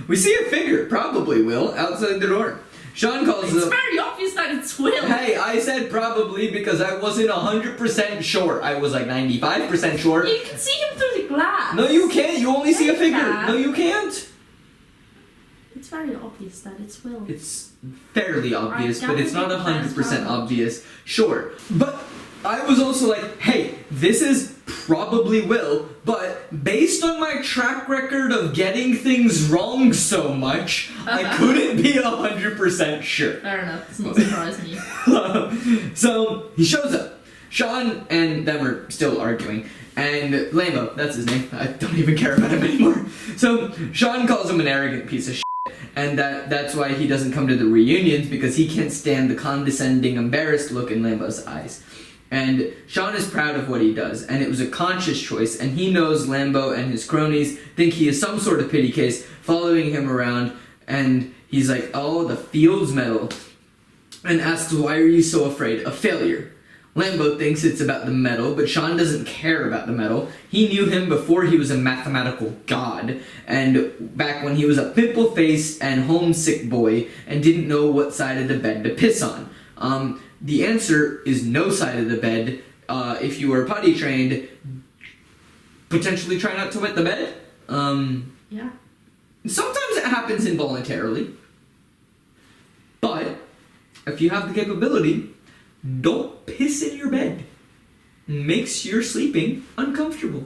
We see a figure, probably Will, outside the door. Sean calls It's very obvious that it's Will. Hey, I said probably because I wasn't 100% sure. I was like 95% sure. You can see him through the glass. No, you can't. You only see a figure. can. No, you can't. It's very obvious that it's Will. It's fairly obvious, I but it's not gathered it 100% as well. obvious. Sure. But I was also like, hey, this is probably Will, but based on my track record of getting things wrong so much, I couldn't be 100% sure. Fair enough. Does not surprise me. So he shows up. Sean and them are still arguing. And Lambo, that's his name. I don't even care about him anymore. So Sean calls him an arrogant piece of shit. And that's why he doesn't come to the reunions, because he can't stand the condescending, embarrassed look in Lambo's eyes. And Sean is proud of what he does, and it was a conscious choice, and he knows Lambo and his cronies think he is some sort of pity case, following him around, and he's like, oh, the Fields Medal, and asks, why are you so afraid of failure? Lambo thinks it's about the medal, but Sean doesn't care about the medal. He knew him before he was a mathematical god, and back when he was a pimple-faced and homesick boy, and didn't know what side of the bed to piss on. The answer is no side of the bed. If you are potty trained, potentially try not to wet the bed. Yeah. Sometimes it happens involuntarily. But if you have the capability, don't piss in your bed. Makes your sleeping uncomfortable.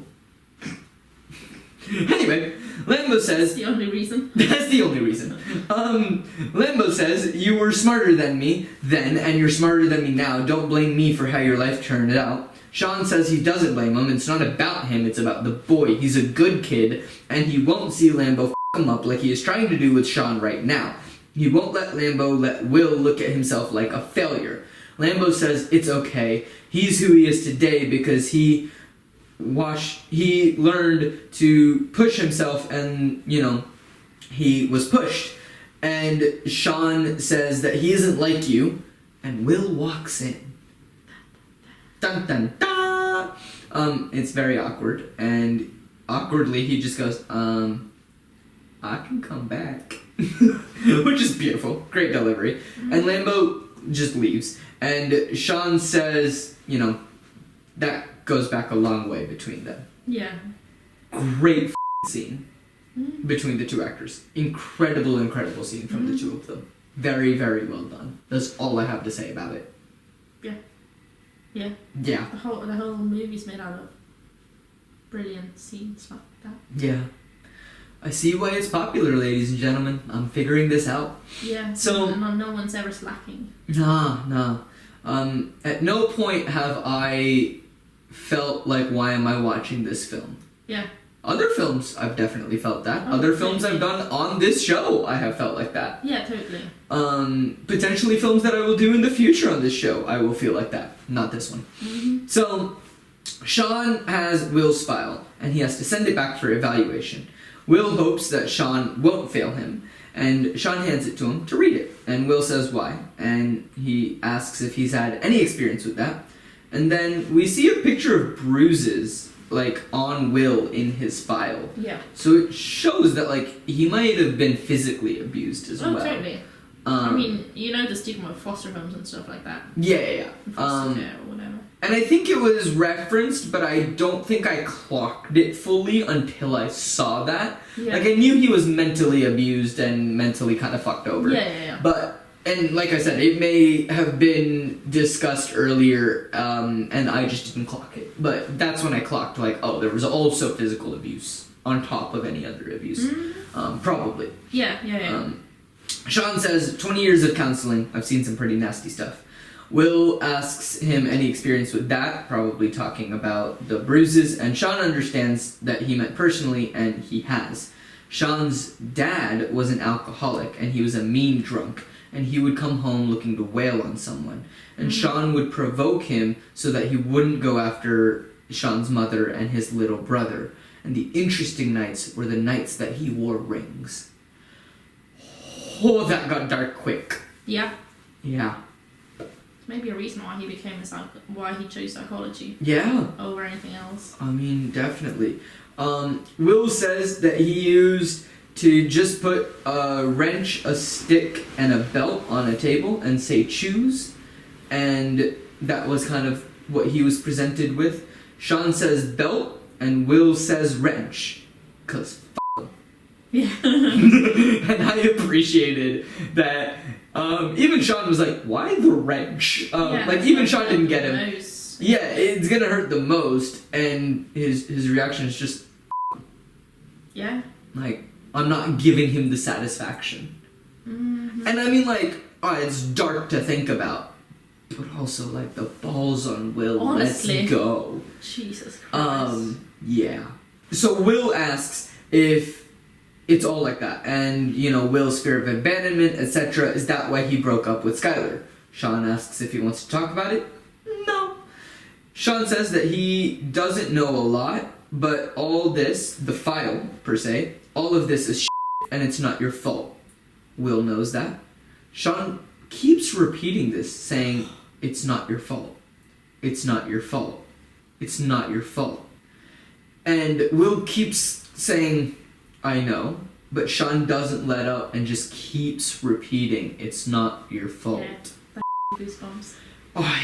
Anyway, Lambo says... That's the only reason. That's the only reason. Lambo says, you were smarter than me then, and you're smarter than me now. Don't blame me for how your life turned out. Sean says he doesn't blame him. It's not about him, it's about the boy. He's a good kid, and he won't see Lambo f*** him up like he is trying to do with Sean right now. He won't let Will look at himself like a failure. Lambo says it's okay. He's who he is today because he learned to push himself, and he was pushed. And Sean says that he isn't like you, and Will walks in. Dun dun dun. It's very awkward, and awkwardly he just goes, I can come back. Which is beautiful. Great delivery. And Lambo just leaves. And Sean says, that goes back a long way between them. Yeah. Great scene between the two actors. Incredible scene from the two of them. Very, very well done. That's all I have to say about it. Yeah. Yeah. Yeah. The whole movie's made out of brilliant scenes like that. Yeah. I see why it's popular, ladies and gentlemen. I'm figuring this out. Yeah. So no one's ever slacking. Nah. At no point have I felt like, why am I watching this film? Yeah. Other films, I've definitely felt that. Other films I've done on this show, I have felt like that. Yeah, totally. Potentially films that I will do in the future on this show, I will feel like that. Not this one. Mm-hmm. So, Sean has Will's file, and he has to send it back for evaluation. Will hopes that Sean won't fail him, and Sean hands it to him to read it. And Will says why, and he asks if he's had any experience with that. And then we see a picture of bruises, on Will in his file. Yeah. So it shows that, he might have been physically abused as well. Oh, totally. I mean, the stigma of foster homes and stuff like that. Yeah. Foster care or whatever. And I think it was referenced, but I don't think I clocked it fully until I saw that. Yeah. I knew he was mentally abused and mentally kind of fucked over. Yeah. And like I said, it may have been discussed earlier, and I just didn't clock it. But that's when I clocked, there was also physical abuse on top of any other abuse. Mm-hmm. Probably. Yeah. Sean says, 20 years of counseling, I've seen some pretty nasty stuff. Will asks him any experience with that, probably talking about the bruises, and Sean understands that he meant personally, and he has. Sean's dad was an alcoholic, and he was a mean drunk, and he would come home looking to wail on someone. And Sean would provoke him so that he wouldn't go after Sean's mother and his little brother. And the interesting nights were the nights that he wore rings. Oh, that got dark quick. Yeah. Yeah. Maybe a reason why he became why he chose psychology. Yeah. Over anything else. I mean, definitely. Will says that he used to just put a wrench, a stick, and a belt on a table and say choose, and that was kind of what he was presented with. Sean says belt, and Will says wrench, cause yeah. and I appreciated that. Even Sean was like, "Why the wrench?" Like even Sean didn't get him. Most. Yeah, it's gonna hurt the most, and his reaction is just, yeah, like, I'm not giving him the satisfaction. Mm-hmm. And I mean, like, it's dark to think about, but also like the balls on Will. Honestly. Let's go. Jesus Christ. Yeah. So Will asks if it's all like that, and Will's fear of abandonment, etc. Is that why he broke up with Skylar? Sean asks if he wants to talk about it. No. Sean says that he doesn't know a lot, but all this, the file per se, all of this is shit, and it's not your fault. Will knows that. Sean keeps repeating this, saying, "It's not your fault. It's not your fault. It's not your fault." And Will keeps saying, "I know," but Sean doesn't let up and just keeps repeating, "It's not your fault." Yeah, goosebumps. Oh,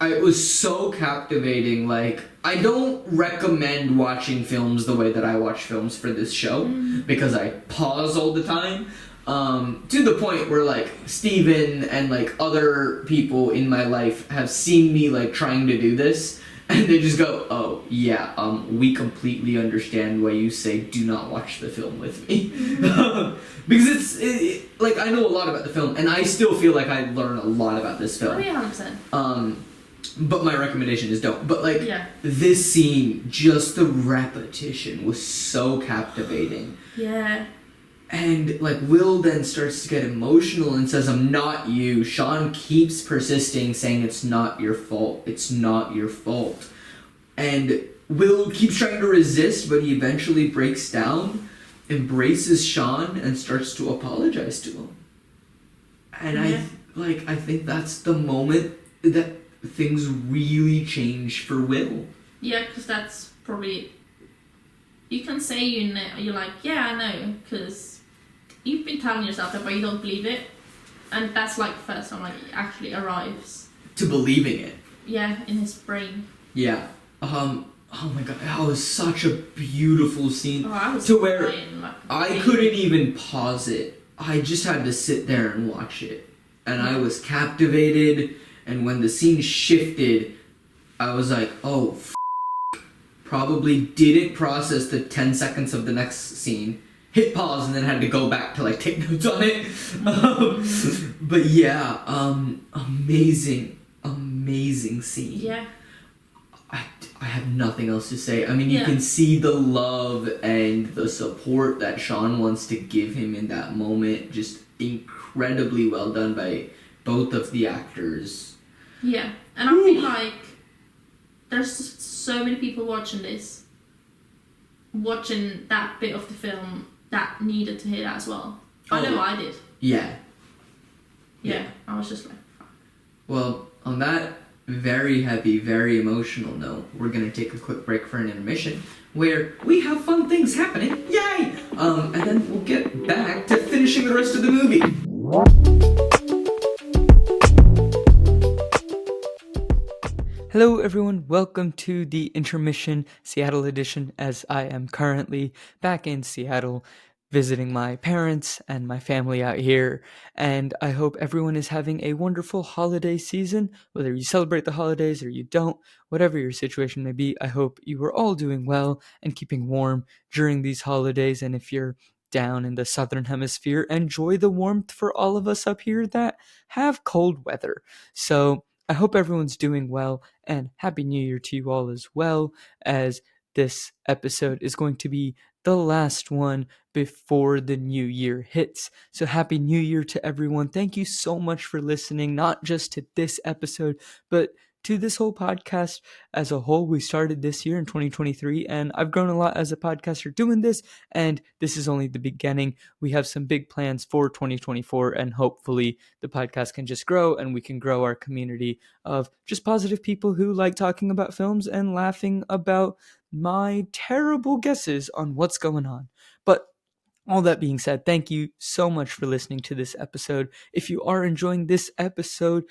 it was so captivating. Like, I don't recommend watching films the way that I watch films for this show, because I pause all the time. To the point where, like, Steven and, like, other people in my life have seen me, like, trying to do this, and they just go, "Oh, yeah, we completely understand why you say do not watch the film with me." Because like, I know a lot about the film, and I still feel like I learn a lot about this film. Oh, yeah, 100%. But my recommendation is don't. But, like, yeah. This scene, just the repetition was so captivating. Yeah. And, like, Will then starts to get emotional and says, "I'm not you." Sean keeps persisting, saying, "It's not your fault. It's not your fault." And Will keeps trying to resist, but he eventually breaks down, embraces Sean, and starts to apologize to him. And I think that's the moment that things really change for Will. Yeah, because that's probably... You can say you're like, yeah, I know, because you've been telling yourself that, but you don't believe it. And that's like the first time, like, it actually arrives. To believing it. Yeah, in his brain. Yeah. Oh my god, that was such a beautiful scene. Oh, I was to where crying, like, I couldn't even pause it. I just had to sit there and watch it. And I was captivated, and when the scene shifted, I was like, oh, probably didn't process the 10 seconds of the next scene. Hit pause and then had to go back to, like, take notes on it. But yeah, amazing scene. Yeah. I have nothing else to say. I mean, you can see the love and the support that Sean wants to give him in that moment. Just incredibly well done by both of the actors. Yeah, and I feel like there's so many people watching that bit of the film that needed to hear that as well. I know I did. Yeah. Yeah, I was just like, fuck. Well, on that very heavy, very emotional note, we're going to take a quick break for an intermission where we have fun things happening. Yay! And then we'll get back to finishing the rest of the movie. Hello everyone, welcome to the intermission Seattle edition, as I am currently back in Seattle visiting my parents and my family out here, and I hope everyone is having a wonderful holiday season, whether you celebrate the holidays or you don't, whatever your situation may be. I hope you are all doing well and keeping warm during these holidays, and if you're down in the southern hemisphere, enjoy the warmth for all of us up here that have cold weather. So I hope everyone's doing well, and Happy New Year to you all, as well, as this episode is going to be the last one before the new year hits. So Happy New Year to everyone. Thank you so much for listening, not just to this episode, but to this whole podcast as a whole. We started this year in 2023, and I've grown a lot as a podcaster doing this, and this is only the beginning. We have some big plans for 2024, and hopefully the podcast can just grow, and we can grow our community of just positive people who like talking about films and laughing about my terrible guesses on what's going on. But all that being said, thank you so much for listening to this episode. If you are enjoying this episode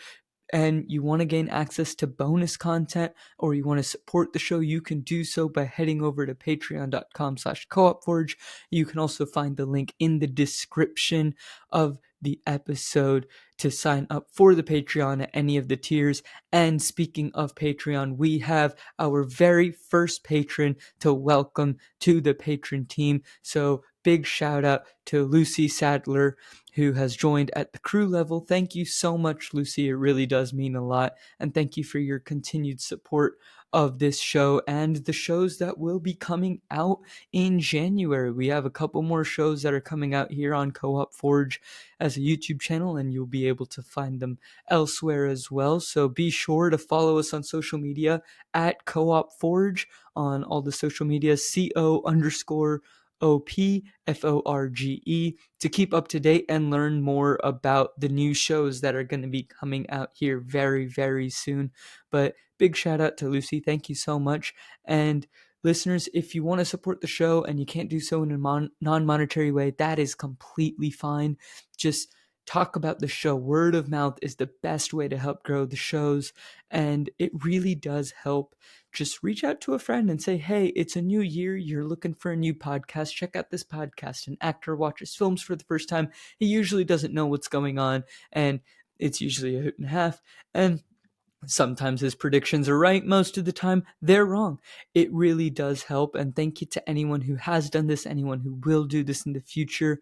and you want to gain access to bonus content, or you want to support the show, you can do so by heading over to patreon.com/coopforge. You can also find the link in the description of the episode to sign up for the Patreon at any of the tiers. And speaking of Patreon, we have our very first patron to welcome to the patron team. So big shout out to Lucy Sadler, who has joined at the crew level. Thank you so much, Lucy. It really does mean a lot. And thank you for your continued support of this show and the shows that will be coming out in January. We have a couple more shows that are coming out here on Co-op Forge as a YouTube channel, and you'll be able to find them elsewhere as well. So be sure to follow us on social media at Co-op Forge on all the social media, CO_OPFORGE, to keep up to date and learn more about the new shows that are going to be coming out here very, very soon. But big shout out to Lucy. Thank you so much. And listeners, if you want to support the show and you can't do so in a non-monetary way, that is completely fine. Just talk about the show. Word of mouth is the best way to help grow the shows, and it really does help. Just reach out to a friend and say, hey, it's a new year. You're looking for a new podcast. Check out this podcast. An actor watches films for the first time. He usually doesn't know what's going on, and it's usually a hoot and a half. And sometimes his predictions are right. Most of the time, they're wrong. It really does help. And thank you to anyone who has done this, anyone who will do this in the future.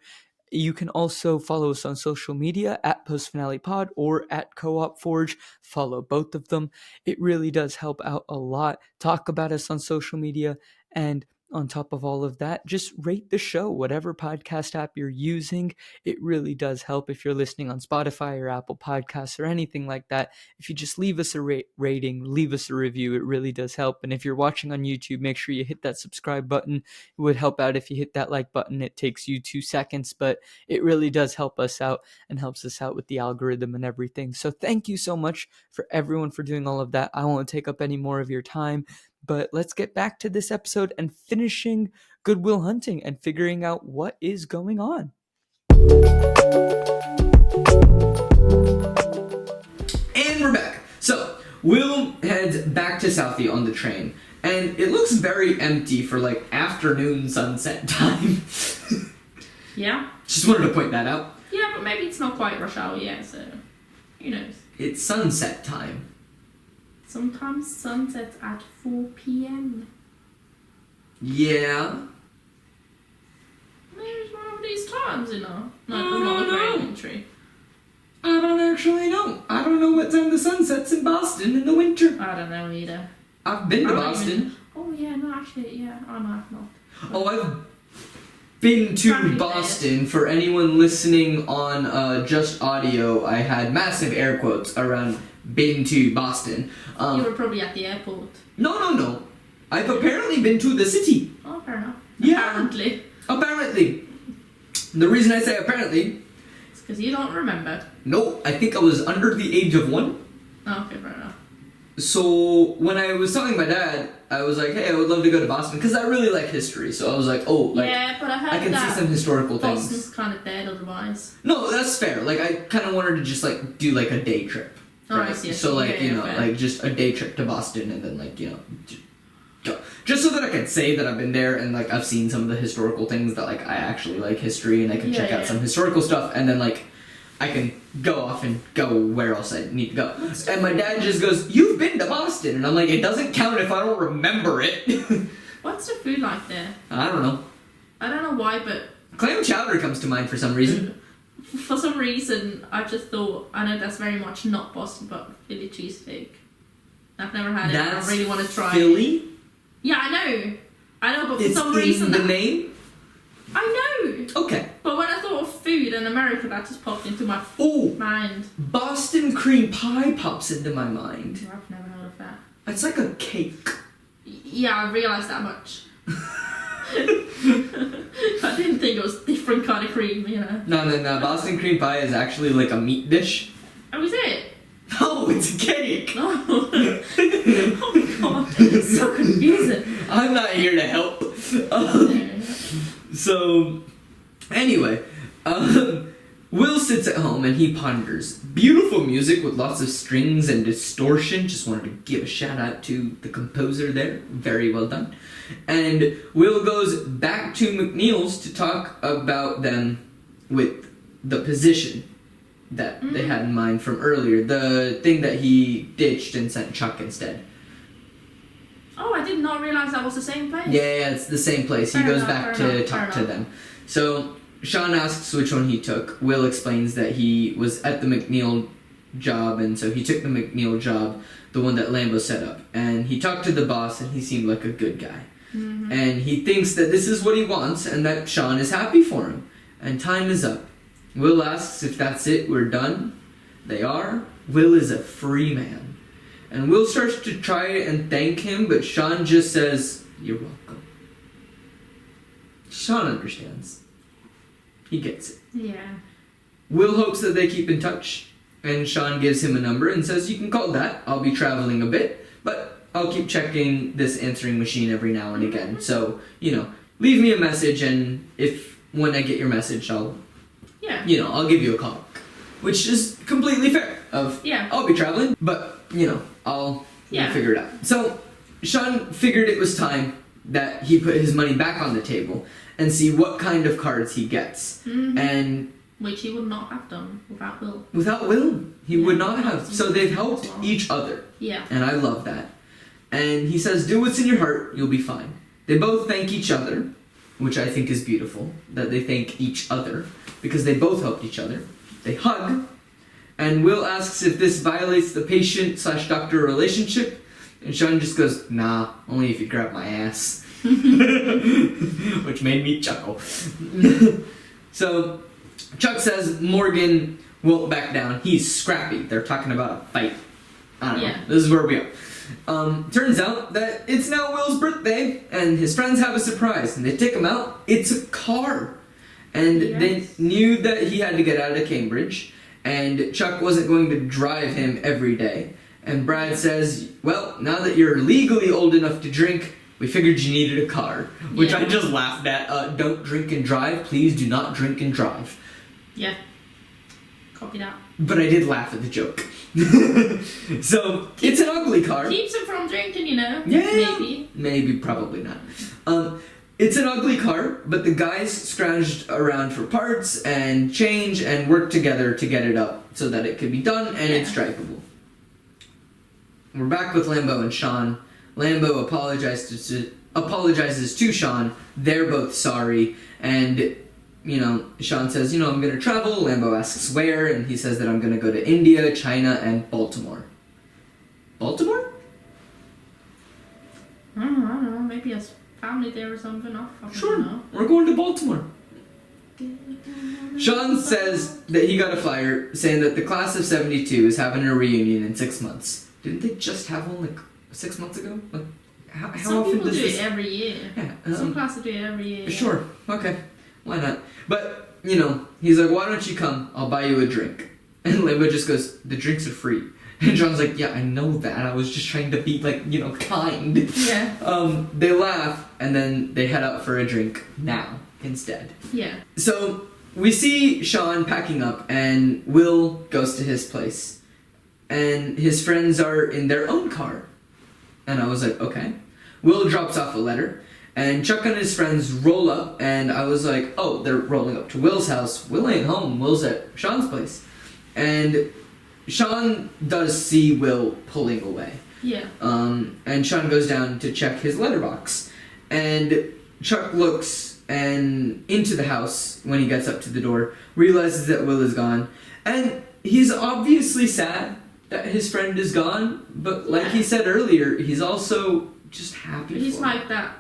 You can also follow us on social media at Post Finale Pod or at Co-op Forge. Follow both of them. It really does help out a lot. Talk about us on social media, and on top of all of that, just rate the show, whatever podcast app you're using. It really does help if you're listening on Spotify or Apple Podcasts or anything like that. If you just leave us a rating, leave us a review, it really does help. And if you're watching on YouTube, make sure you hit that subscribe button. It would help out if you hit that like button. It takes you 2 seconds, but it really does help us out and helps us out with the algorithm and everything. So thank you so much for everyone for doing all of that. I won't take up any more of your time, but let's get back to this episode and finishing Good Will Hunting and figuring out what is going on. And we're back. So, Will heads back to Southie on the train, and it looks very empty for like afternoon sunset time. Yeah. Just wanted to point that out. Yeah, but maybe it's not quite rush hour yet, so who knows? It's sunset time. Sometimes sunsets at 4 p.m. Yeah. There's one of these times, you know. No, I there's don't not a know. great entry. I don't actually know. I don't know what time the sun sets in Boston in the winter. I don't know either. I've been to I don't Boston. even- Oh yeah, no, actually, yeah. Oh no, I've not. Oh, I've been to Frankly, Boston. For anyone listening on just audio, I had massive air quotes around been to Boston. You were probably at the airport. No. I've apparently been to the city. Oh, fair enough. Yeah. Apparently. The reason I say apparently, It's because you don't remember. no, I think I was under the age of 1. Oh, okay, fair enough. So when I was telling my dad, I was like, hey, I would love to go to Boston because I really like history. So I was like, oh, like Yeah, but I heard I can that see some historical Boston's things. kind of dead otherwise. No, that's fair. Like I kind of wanted to just like do like a day trip. Oh, Right? I see. So like Yeah, you know fair. like just a day trip to Boston and then like you know go just so that I could say that I've been there and like I've seen some of the historical things that like I actually like history and I can check out some historical stuff and then like I can go off and go where else I need to go. And my dad just goes, "You've been to Boston," and I'm like, "It doesn't count if I don't remember it." What's the food like there? I don't know. I don't know why, but Clam chowder comes to mind for some reason. for some reason, I just thought, I know that's very much not Boston, but Philly cheesesteak. I've never had it, and I really want to try Philly? it. Yeah, I know, but for It's some in reason... the name? I know! Okay. But when I thought of food in America, that just popped into my Oh, mind. Boston cream pie pops into my mind. I've never heard It's like a cake. Yeah, I realised that much. I didn't think it was different kind of cream, you know. No. Boston cream pie is actually like a meat dish. Oh, is it? No, it's a cake. Oh, oh my god, it's so confusing. I'm not here to help. So, anyway, Will sits at home and he ponders. Beautiful music with lots of strings and distortion. Just wanted to give a shout out to the composer there. Very well done. And Will goes back to McNeil's to talk about them with the position that they had in mind from earlier. The thing that he ditched and sent Chuck instead. Oh, I did not realise that was the same place. Yeah, it's the same place. He goes back to talk to them. So Sean asks which one he took. Will explains that he was at the McNeil job, and so he took the McNeil job, the one that Lambo set up. And he talked to the boss, and he seemed like a good guy. Mm-hmm. And he thinks that this is what he wants, and that Sean is happy for him. And time is up. Will asks if that's it, we're done. They are. Will is a free man. And Will starts to try and thank him, but Sean just says, "You're welcome." Sean understands. He gets it. Yeah. Will hopes that they keep in touch, and Sean gives him a number and says, "You can call that. I'll be traveling a bit, but I'll keep checking this answering machine every now and again. So, leave me a message, and when I get your message, I'll give you a call." Which is completely fair. I'll be traveling, but, I'll figure it out. So, Sean figured it was time that he put his money back on the table and see what kind of cards he gets. Mm-hmm. And which he would not have done without Will. Without Will, he would not have. So they've helped each other. Yeah. And I love that. And he says, "Do what's in your heart, you'll be fine." They both thank each other, which I think is beautiful, that they thank each other, because they both helped each other. They hug, and Will asks if this violates the patient/doctor relationship, and Sean just goes, "Nah, only if you grab my ass." Which made me chuckle. So, Chuck says Morgan won't back down. He's scrappy. They're talking about a fight. I don't know. This is where we are. Turns out that it's now Will's birthday, and his friends have a surprise, and they take him out. It's a car. And they knew that he had to get out of Cambridge, and Chuck wasn't going to drive him every day. And Brad says, "Well, now that you're legally old enough to drink, we figured you needed a car." Which I just laughed at. Don't drink and drive. Please do not drink and drive. Yeah. Copy that. But I did laugh at the joke. So, it's an ugly car. Keeps him from drinking, Yeah. Maybe. Maybe, probably not. It's an ugly car, but the guys scrounged around for parts and change and worked together to get it up so that it could be done and it's drivable. We're back with Lambo and Sean. Lambo apologizes to Sean. They're both sorry. And, Sean says, I'm going to travel. Lambo asks where, and he says that I'm going to go to India, China, and Baltimore. Baltimore? I don't know. Maybe his family there or something. Sure. We're going to Baltimore. Sean says that he got a flyer saying that the class of 72 is having a reunion in 6 months. Didn't they just have one, 6 months ago? How Some often people does do this... it every year. Yeah. Some classes do it every year. Sure. Okay. Why not? But, he's like, "Why don't you come? I'll buy you a drink." And Lambo just goes, "The drinks are free." And John's like, "Yeah, I know that. I was just trying to be, kind." Yeah. They laugh, and then they head out for a drink now, instead. Yeah. So, we see Sean packing up, and Will goes to his place. And his friends are in their own car. And I was like, okay. Will drops off a letter, and Chuck and his friends roll up, and I was like, oh, they're rolling up to Will's house. Will ain't home. Will's at Sean's place. And Sean does see Will pulling away. Yeah. And Sean goes down to check his letterbox. And Chuck looks into the house when he gets up to the door, realizes that Will is gone, and he's obviously sad that his friend is gone, but like he said earlier, he's also just happy He's for like him. that,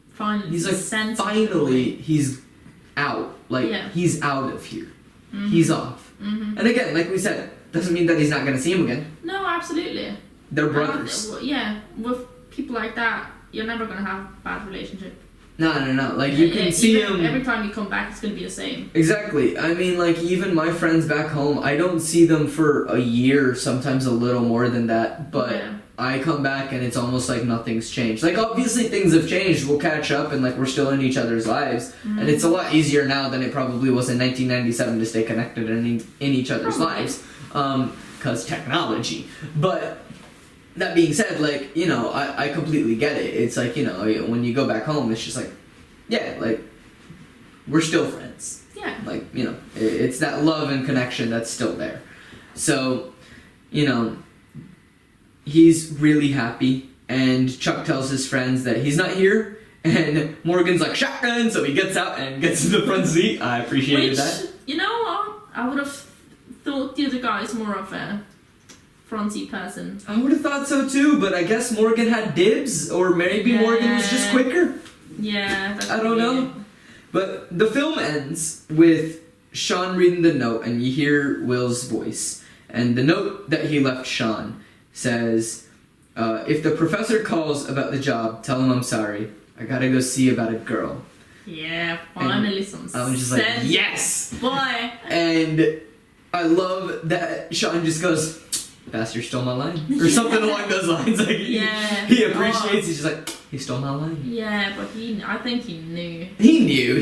finally. He's like, finally, he's out. He's out of here. Mm-hmm. He's off. Mm-hmm. And again, like we said, doesn't mean that he's not going to see him again. No, absolutely. They're brothers. Yeah, with people like that, you're never gonna have a bad relationship. No. Like, you can see them... Every time you come back, it's gonna be the same. Exactly. I mean, like, even my friends back home, I don't see them for a year, sometimes a little more than that, but... Yeah. I come back and it's almost like nothing's changed. Like, obviously things have changed. We'll catch up and, like, we're still in each other's lives. Mm-hmm. And it's a lot easier now than it probably was in 1997 to stay connected in each other's lives. Because technology. But that being said, like, you know, I completely get it. It's like, you know, when you go back home, it's just like, yeah, like, we're still friends. Yeah. Like, you know, it's that love and connection that's still there. So, you know... He's really happy, and Chuck tells his friends that he's not here, and Morgan's like, shotgun, so he gets out and gets in the front seat. I appreciated that. You know what? I would have thought the other guy's more of a front seat person. I would have thought so too, but I guess Morgan had dibs, or maybe Morgan was just quicker. Yeah, I don't know. But the film ends with Sean reading the note, and you hear Will's voice. And the note that he left Sean says, if the professor calls about the job, tell him I'm sorry. I gotta go see about a girl. Yeah, finally some sense. I was just like, yes! Boy! And I love that Sean just goes, bastard stole my line. Or something along those lines. Like, he appreciates, he's just like, he stole my line. Yeah, but I think he knew. He knew.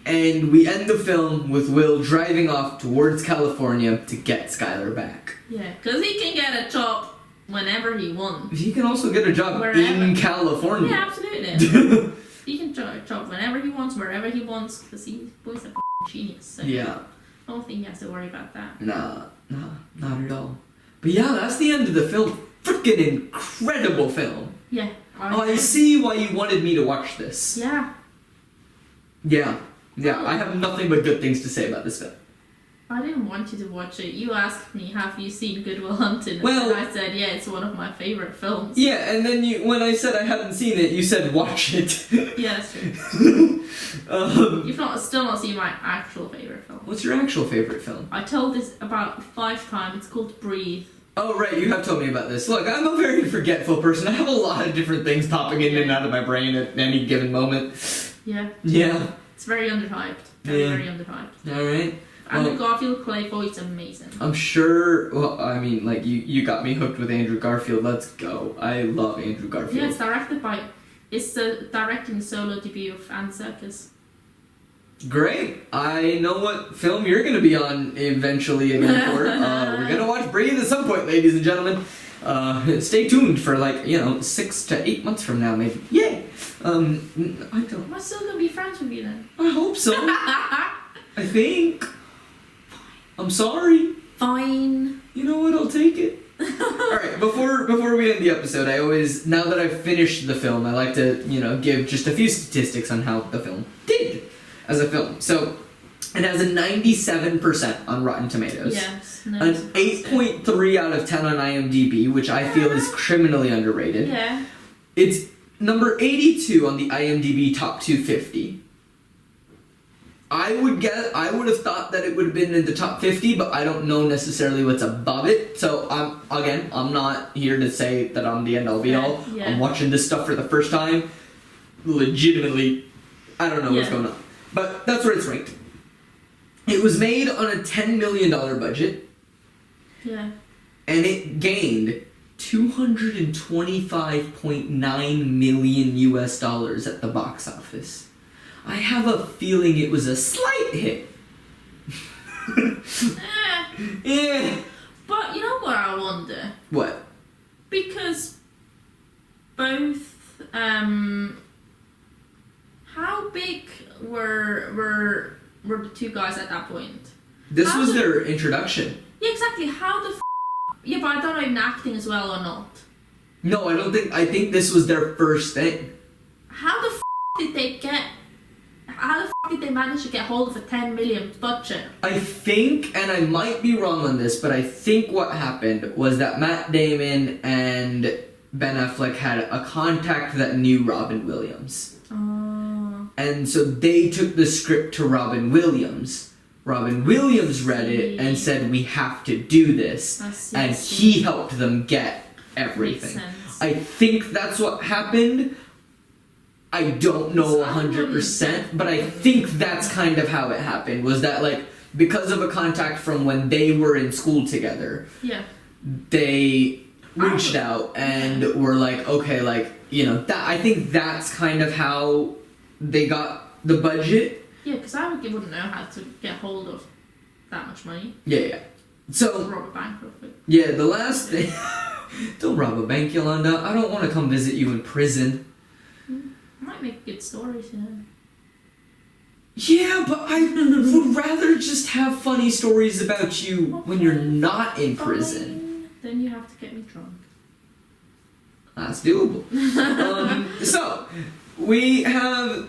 And we end the film with Will driving off towards California to get Skylar back. Yeah, because he can get a job whenever he wants. He can also get a job in California. Yeah, absolutely. He can get a job whenever he wants, wherever he wants, because he's a genius. So yeah. I don't think he has to worry about that. Nah, not at all. But yeah, that's the end of the film. Freaking incredible film. Yeah. I see why you wanted me to watch this. Yeah. Yeah, I have nothing but good things to say about this film. I didn't want you to watch it. You asked me, have you seen Good Will Hunting? Well, and I said, yeah, it's one of my favourite films. Yeah, and then when I said I hadn't seen it, you said watch it. Yeah, that's true. You've still not seen my actual favourite film. What's your actual favourite film? I told this about 5 times. It's called Breathe. Oh, right, you have told me about this. Look, I'm a very forgetful person. I have a lot of different things popping in and out of my brain at any given moment. Yeah. Yeah. It's very underhyped. Very underhyped. Alright. Andrew Garfield play voice amazing. I'm sure, well, I mean, like, you got me hooked with Andrew Garfield. Let's go. I love Andrew Garfield. Yeah, it's the directing solo debut of Andy Serkis. Great. I know what film you're going to be on eventually again for. We're going to watch Breathe at some point, ladies and gentlemen. Stay tuned for 6 to 8 months from now, maybe. Yay! I don't... Am I still going to be friends with you then? I hope so. I think. I'm sorry. Fine. You know what? I'll take it. Alright, before we end the episode, I always, now that I've finished the film, I like to, give just a few statistics on how the film did as a film. So, it has a 97% on Rotten Tomatoes. Yes. An 8.3 out of 10 on IMDb, which I feel is criminally underrated. Yeah. It's number 82 on the IMDb Top 250. I would have thought that it would have been in the top 50, but I don't know necessarily what's above it. So I'm not here to say that I'm the end all be all. Yeah. I'm watching this stuff for the first time. Legitimately, I don't know what's going on. But that's where it's ranked. It was made on a $10 million budget. Yeah. And it gained $225.9 million US at the box office. I have a feeling it was a slight hit. Yeah. But you know what I wonder? What? Because both how big were the two guys at that point? This was their introduction. Yeah, exactly. How the yeah, but I don't know if acting as well or not. No, I think this was their first thing. How the did they get? How the did they manage to get hold of a 10 million budget? I think, and I might be wrong on this, but I think what happened was that Matt Damon and Ben Affleck had a contact that knew Robin Williams. Oh. And so they took the script to Robin Williams. Robin Williams read it and said, we have to do this. And he helped them get everything. Makes sense. I think that's what happened. I don't know 100%, but I think that's kind of how it happened. Was that like, because of a contact from when they were in school together, Yeah. they reached out and were like, okay, like, you know, that I think that's kind of how they got the budget. Yeah, because I wouldn't know how to get hold of that much money. Yeah. So, Rob a bank real quick. yeah, the last thing... Don't rob a bank, Yolanda. I don't want to come visit you in prison. Might make good stories, you know. Yeah, but I would rather just have funny stories about you when you're not in prison. Fine. Then you have to get me drunk. That's doable. So, we have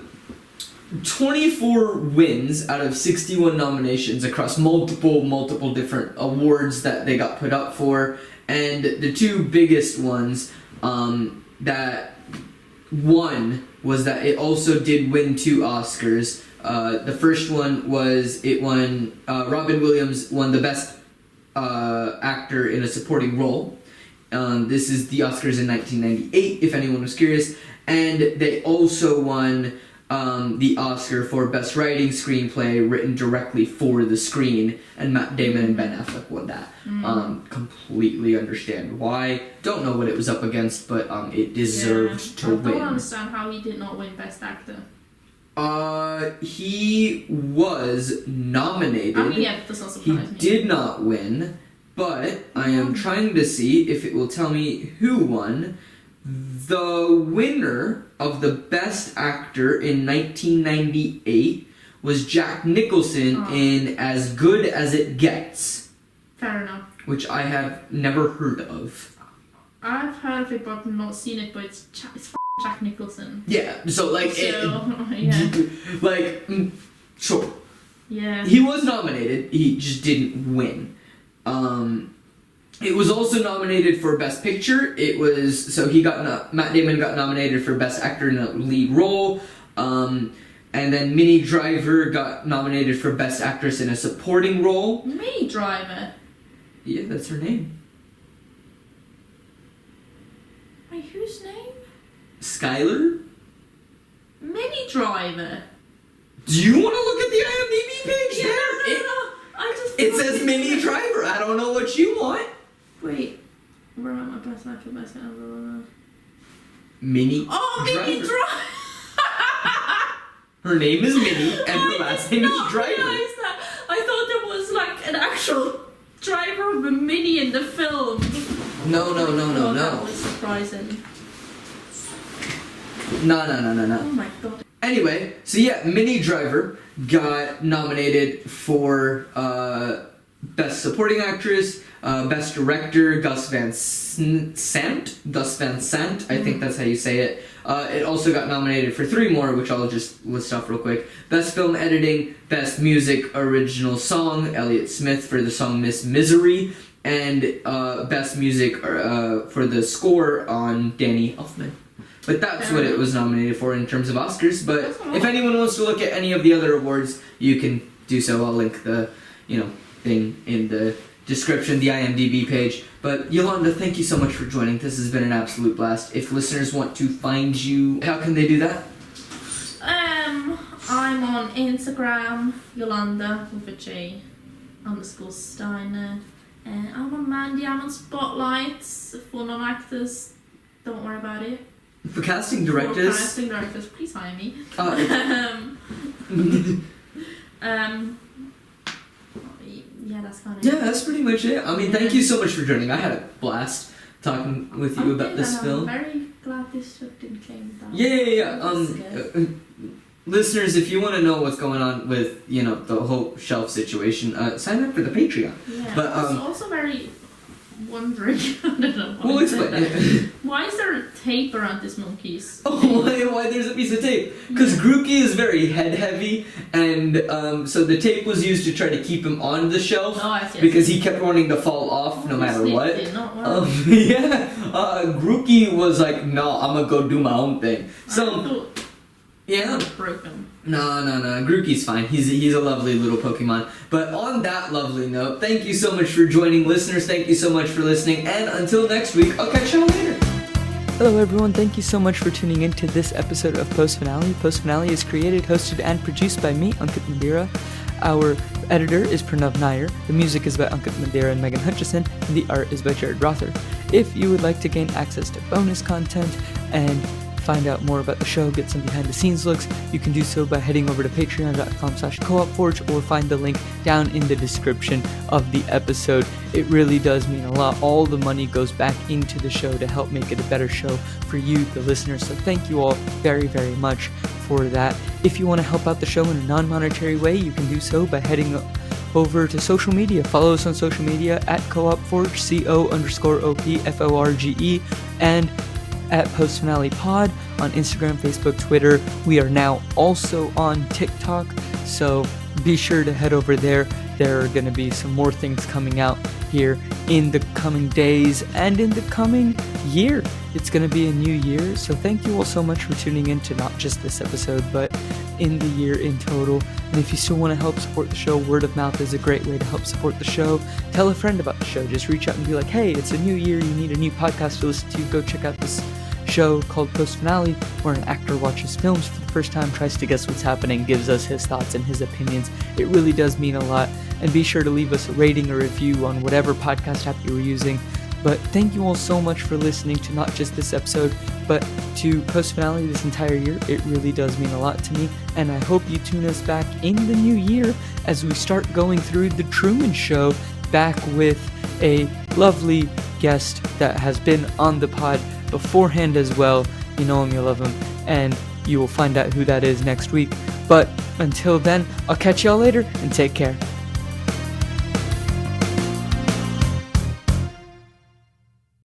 24 wins out of 61 nominations across multiple different awards that they got put up for, and the two biggest ones that won was that it also did win 2 Oscars. The first one was it won Robin Williams won the best actor in a supporting role. This is the Oscars in 1998, if anyone was curious, and they also won the Oscar for Best Writing Screenplay written directly for the screen, and Matt Damon and Ben Affleck won that. Completely understand why. Don't know what it was up against, but it deserved to win. I don't understand how he did not win Best Actor. He was nominated. I mean, yeah, that does not surprise me. He did not win, but I am trying to see if it will tell me who won. The winner of the Best Actor in 1998 was Jack Nicholson in As Good as It Gets. Fair enough. Which I have never heard of. I've heard of it, but I've not seen it, but it's Jack Nicholson. Yeah, so like... Yeah. Sure. Yeah. He was nominated, he just didn't win. It was also nominated for Best Picture. It was Matt Damon got nominated for Best Actor in a Lead Role, and then Minnie Driver got nominated for Best Actress in a Supporting Role. Minnie Driver. Yeah, that's her name. Wait, whose name? Skylar. Minnie Driver. Do you want to look at the IMDb page there? No. I just. It says Minnie Driver. I don't know what you want. Wait, where am I? Best Actor, Best Actor. Minnie. Oh, Minnie Driver. Her name is Minnie, and her last name is Driver. I realized that. I thought there was like an actual driver of a Minnie in the film. No. That was surprising. No. Oh my god. Anyway, so yeah, Minnie Driver got nominated for Best Supporting Actress, Best Director, Gus Van Sant, I think that's how you say it. It also got nominated for 3 more, which I'll just list off real quick. Best Film Editing, Best Music Original Song, Elliott Smith for the song Miss Misery, and Best Music for the score on Danny Elfman. But that's what it was nominated for in terms of Oscars. But if anyone wants to look at any of the other awards, you can do so. I'll link the, thing in the description, the IMDb page. But Yolanda, thank you so much for joining. This has been an absolute blast. If listeners want to find you, how can they do that? I'm on Instagram, Jolanda with a J _Steiner. I'm on Mandy. I'm on Spotlights for non-actors. Don't worry about it. For casting directors. For casting directors, please hire me. Yeah, that's kind of Yeah, that's pretty much it. I mean, thank you so much for joining. I had a blast talking with you about this film. I'm very glad this trip didn't came down. Yeah. Listeners, if you want to know what's going on with, the whole shelf situation, sign up for the Patreon. Yeah, but I was also very wondering, I don't know why we'll explain. Why is there tape around this monkey's? Oh, why there's a piece of tape? Because Grookey is very head heavy, and so the tape was used to try to keep him on the shelf, because he kept wanting to fall off no matter what. Did not work. Grookey was like, no, I'm gonna go do my own thing. So Yeah. Broke him. No. Grookey's fine. He's a lovely little Pokemon. But on that lovely note, thank you so much for joining, listeners. Thank you so much for listening. And until next week, I'll catch y'all later. Hello everyone, thank you so much for tuning in to this episode of Post Finale. Post Finale is created, hosted, and produced by me, Ankit Madhira. Our editor is Pranav Nair, the music is by Ankit Madhira and Megan Hutchison, and the art is by Jarid Rother. If you would like to gain access to bonus content and find out more about the show, get some behind the scenes looks, you can do so by heading over to patreon.com/coopforge or find the link down in the description of the episode. It really does mean a lot. All the money goes back into the show to help make it a better show for you, the listeners. So thank you all very, very much for that. If you want to help out the show in a non-monetary way, you can do so by heading over to social media. Follow us on social media at coopforge, CO_OPFORGE, and at Post Finale Pod on Instagram, Facebook, Twitter. We are now also on TikTok, so be sure to head over there. There are going to be some more things coming out here in the coming days and in the coming year. It's going to be a new year, so thank you all so much for tuning in to not just this episode, but in the year in total. And if you still want to help support the show, word of mouth is a great way to help support the show. Tell a friend about the show. Just reach out and be like, hey, it's a new year, you need a new podcast to listen to. Go check out this show called Post Finale, where an actor watches films for the first time, tries to guess what's happening, gives us his thoughts and his opinions. It really does mean a lot. And be sure to leave us a rating or review on whatever podcast app you were using. But thank you all so much for listening to not just this episode, but to Post Finale this entire year. It really does mean a lot to me, and I hope you tune us back in the new year as we start going through The Truman Show, back with a lovely guest that has been on the pod beforehand as well. You know him, you love him, and you will find out who that is next week. But until then, I'll catch y'all later, and take care.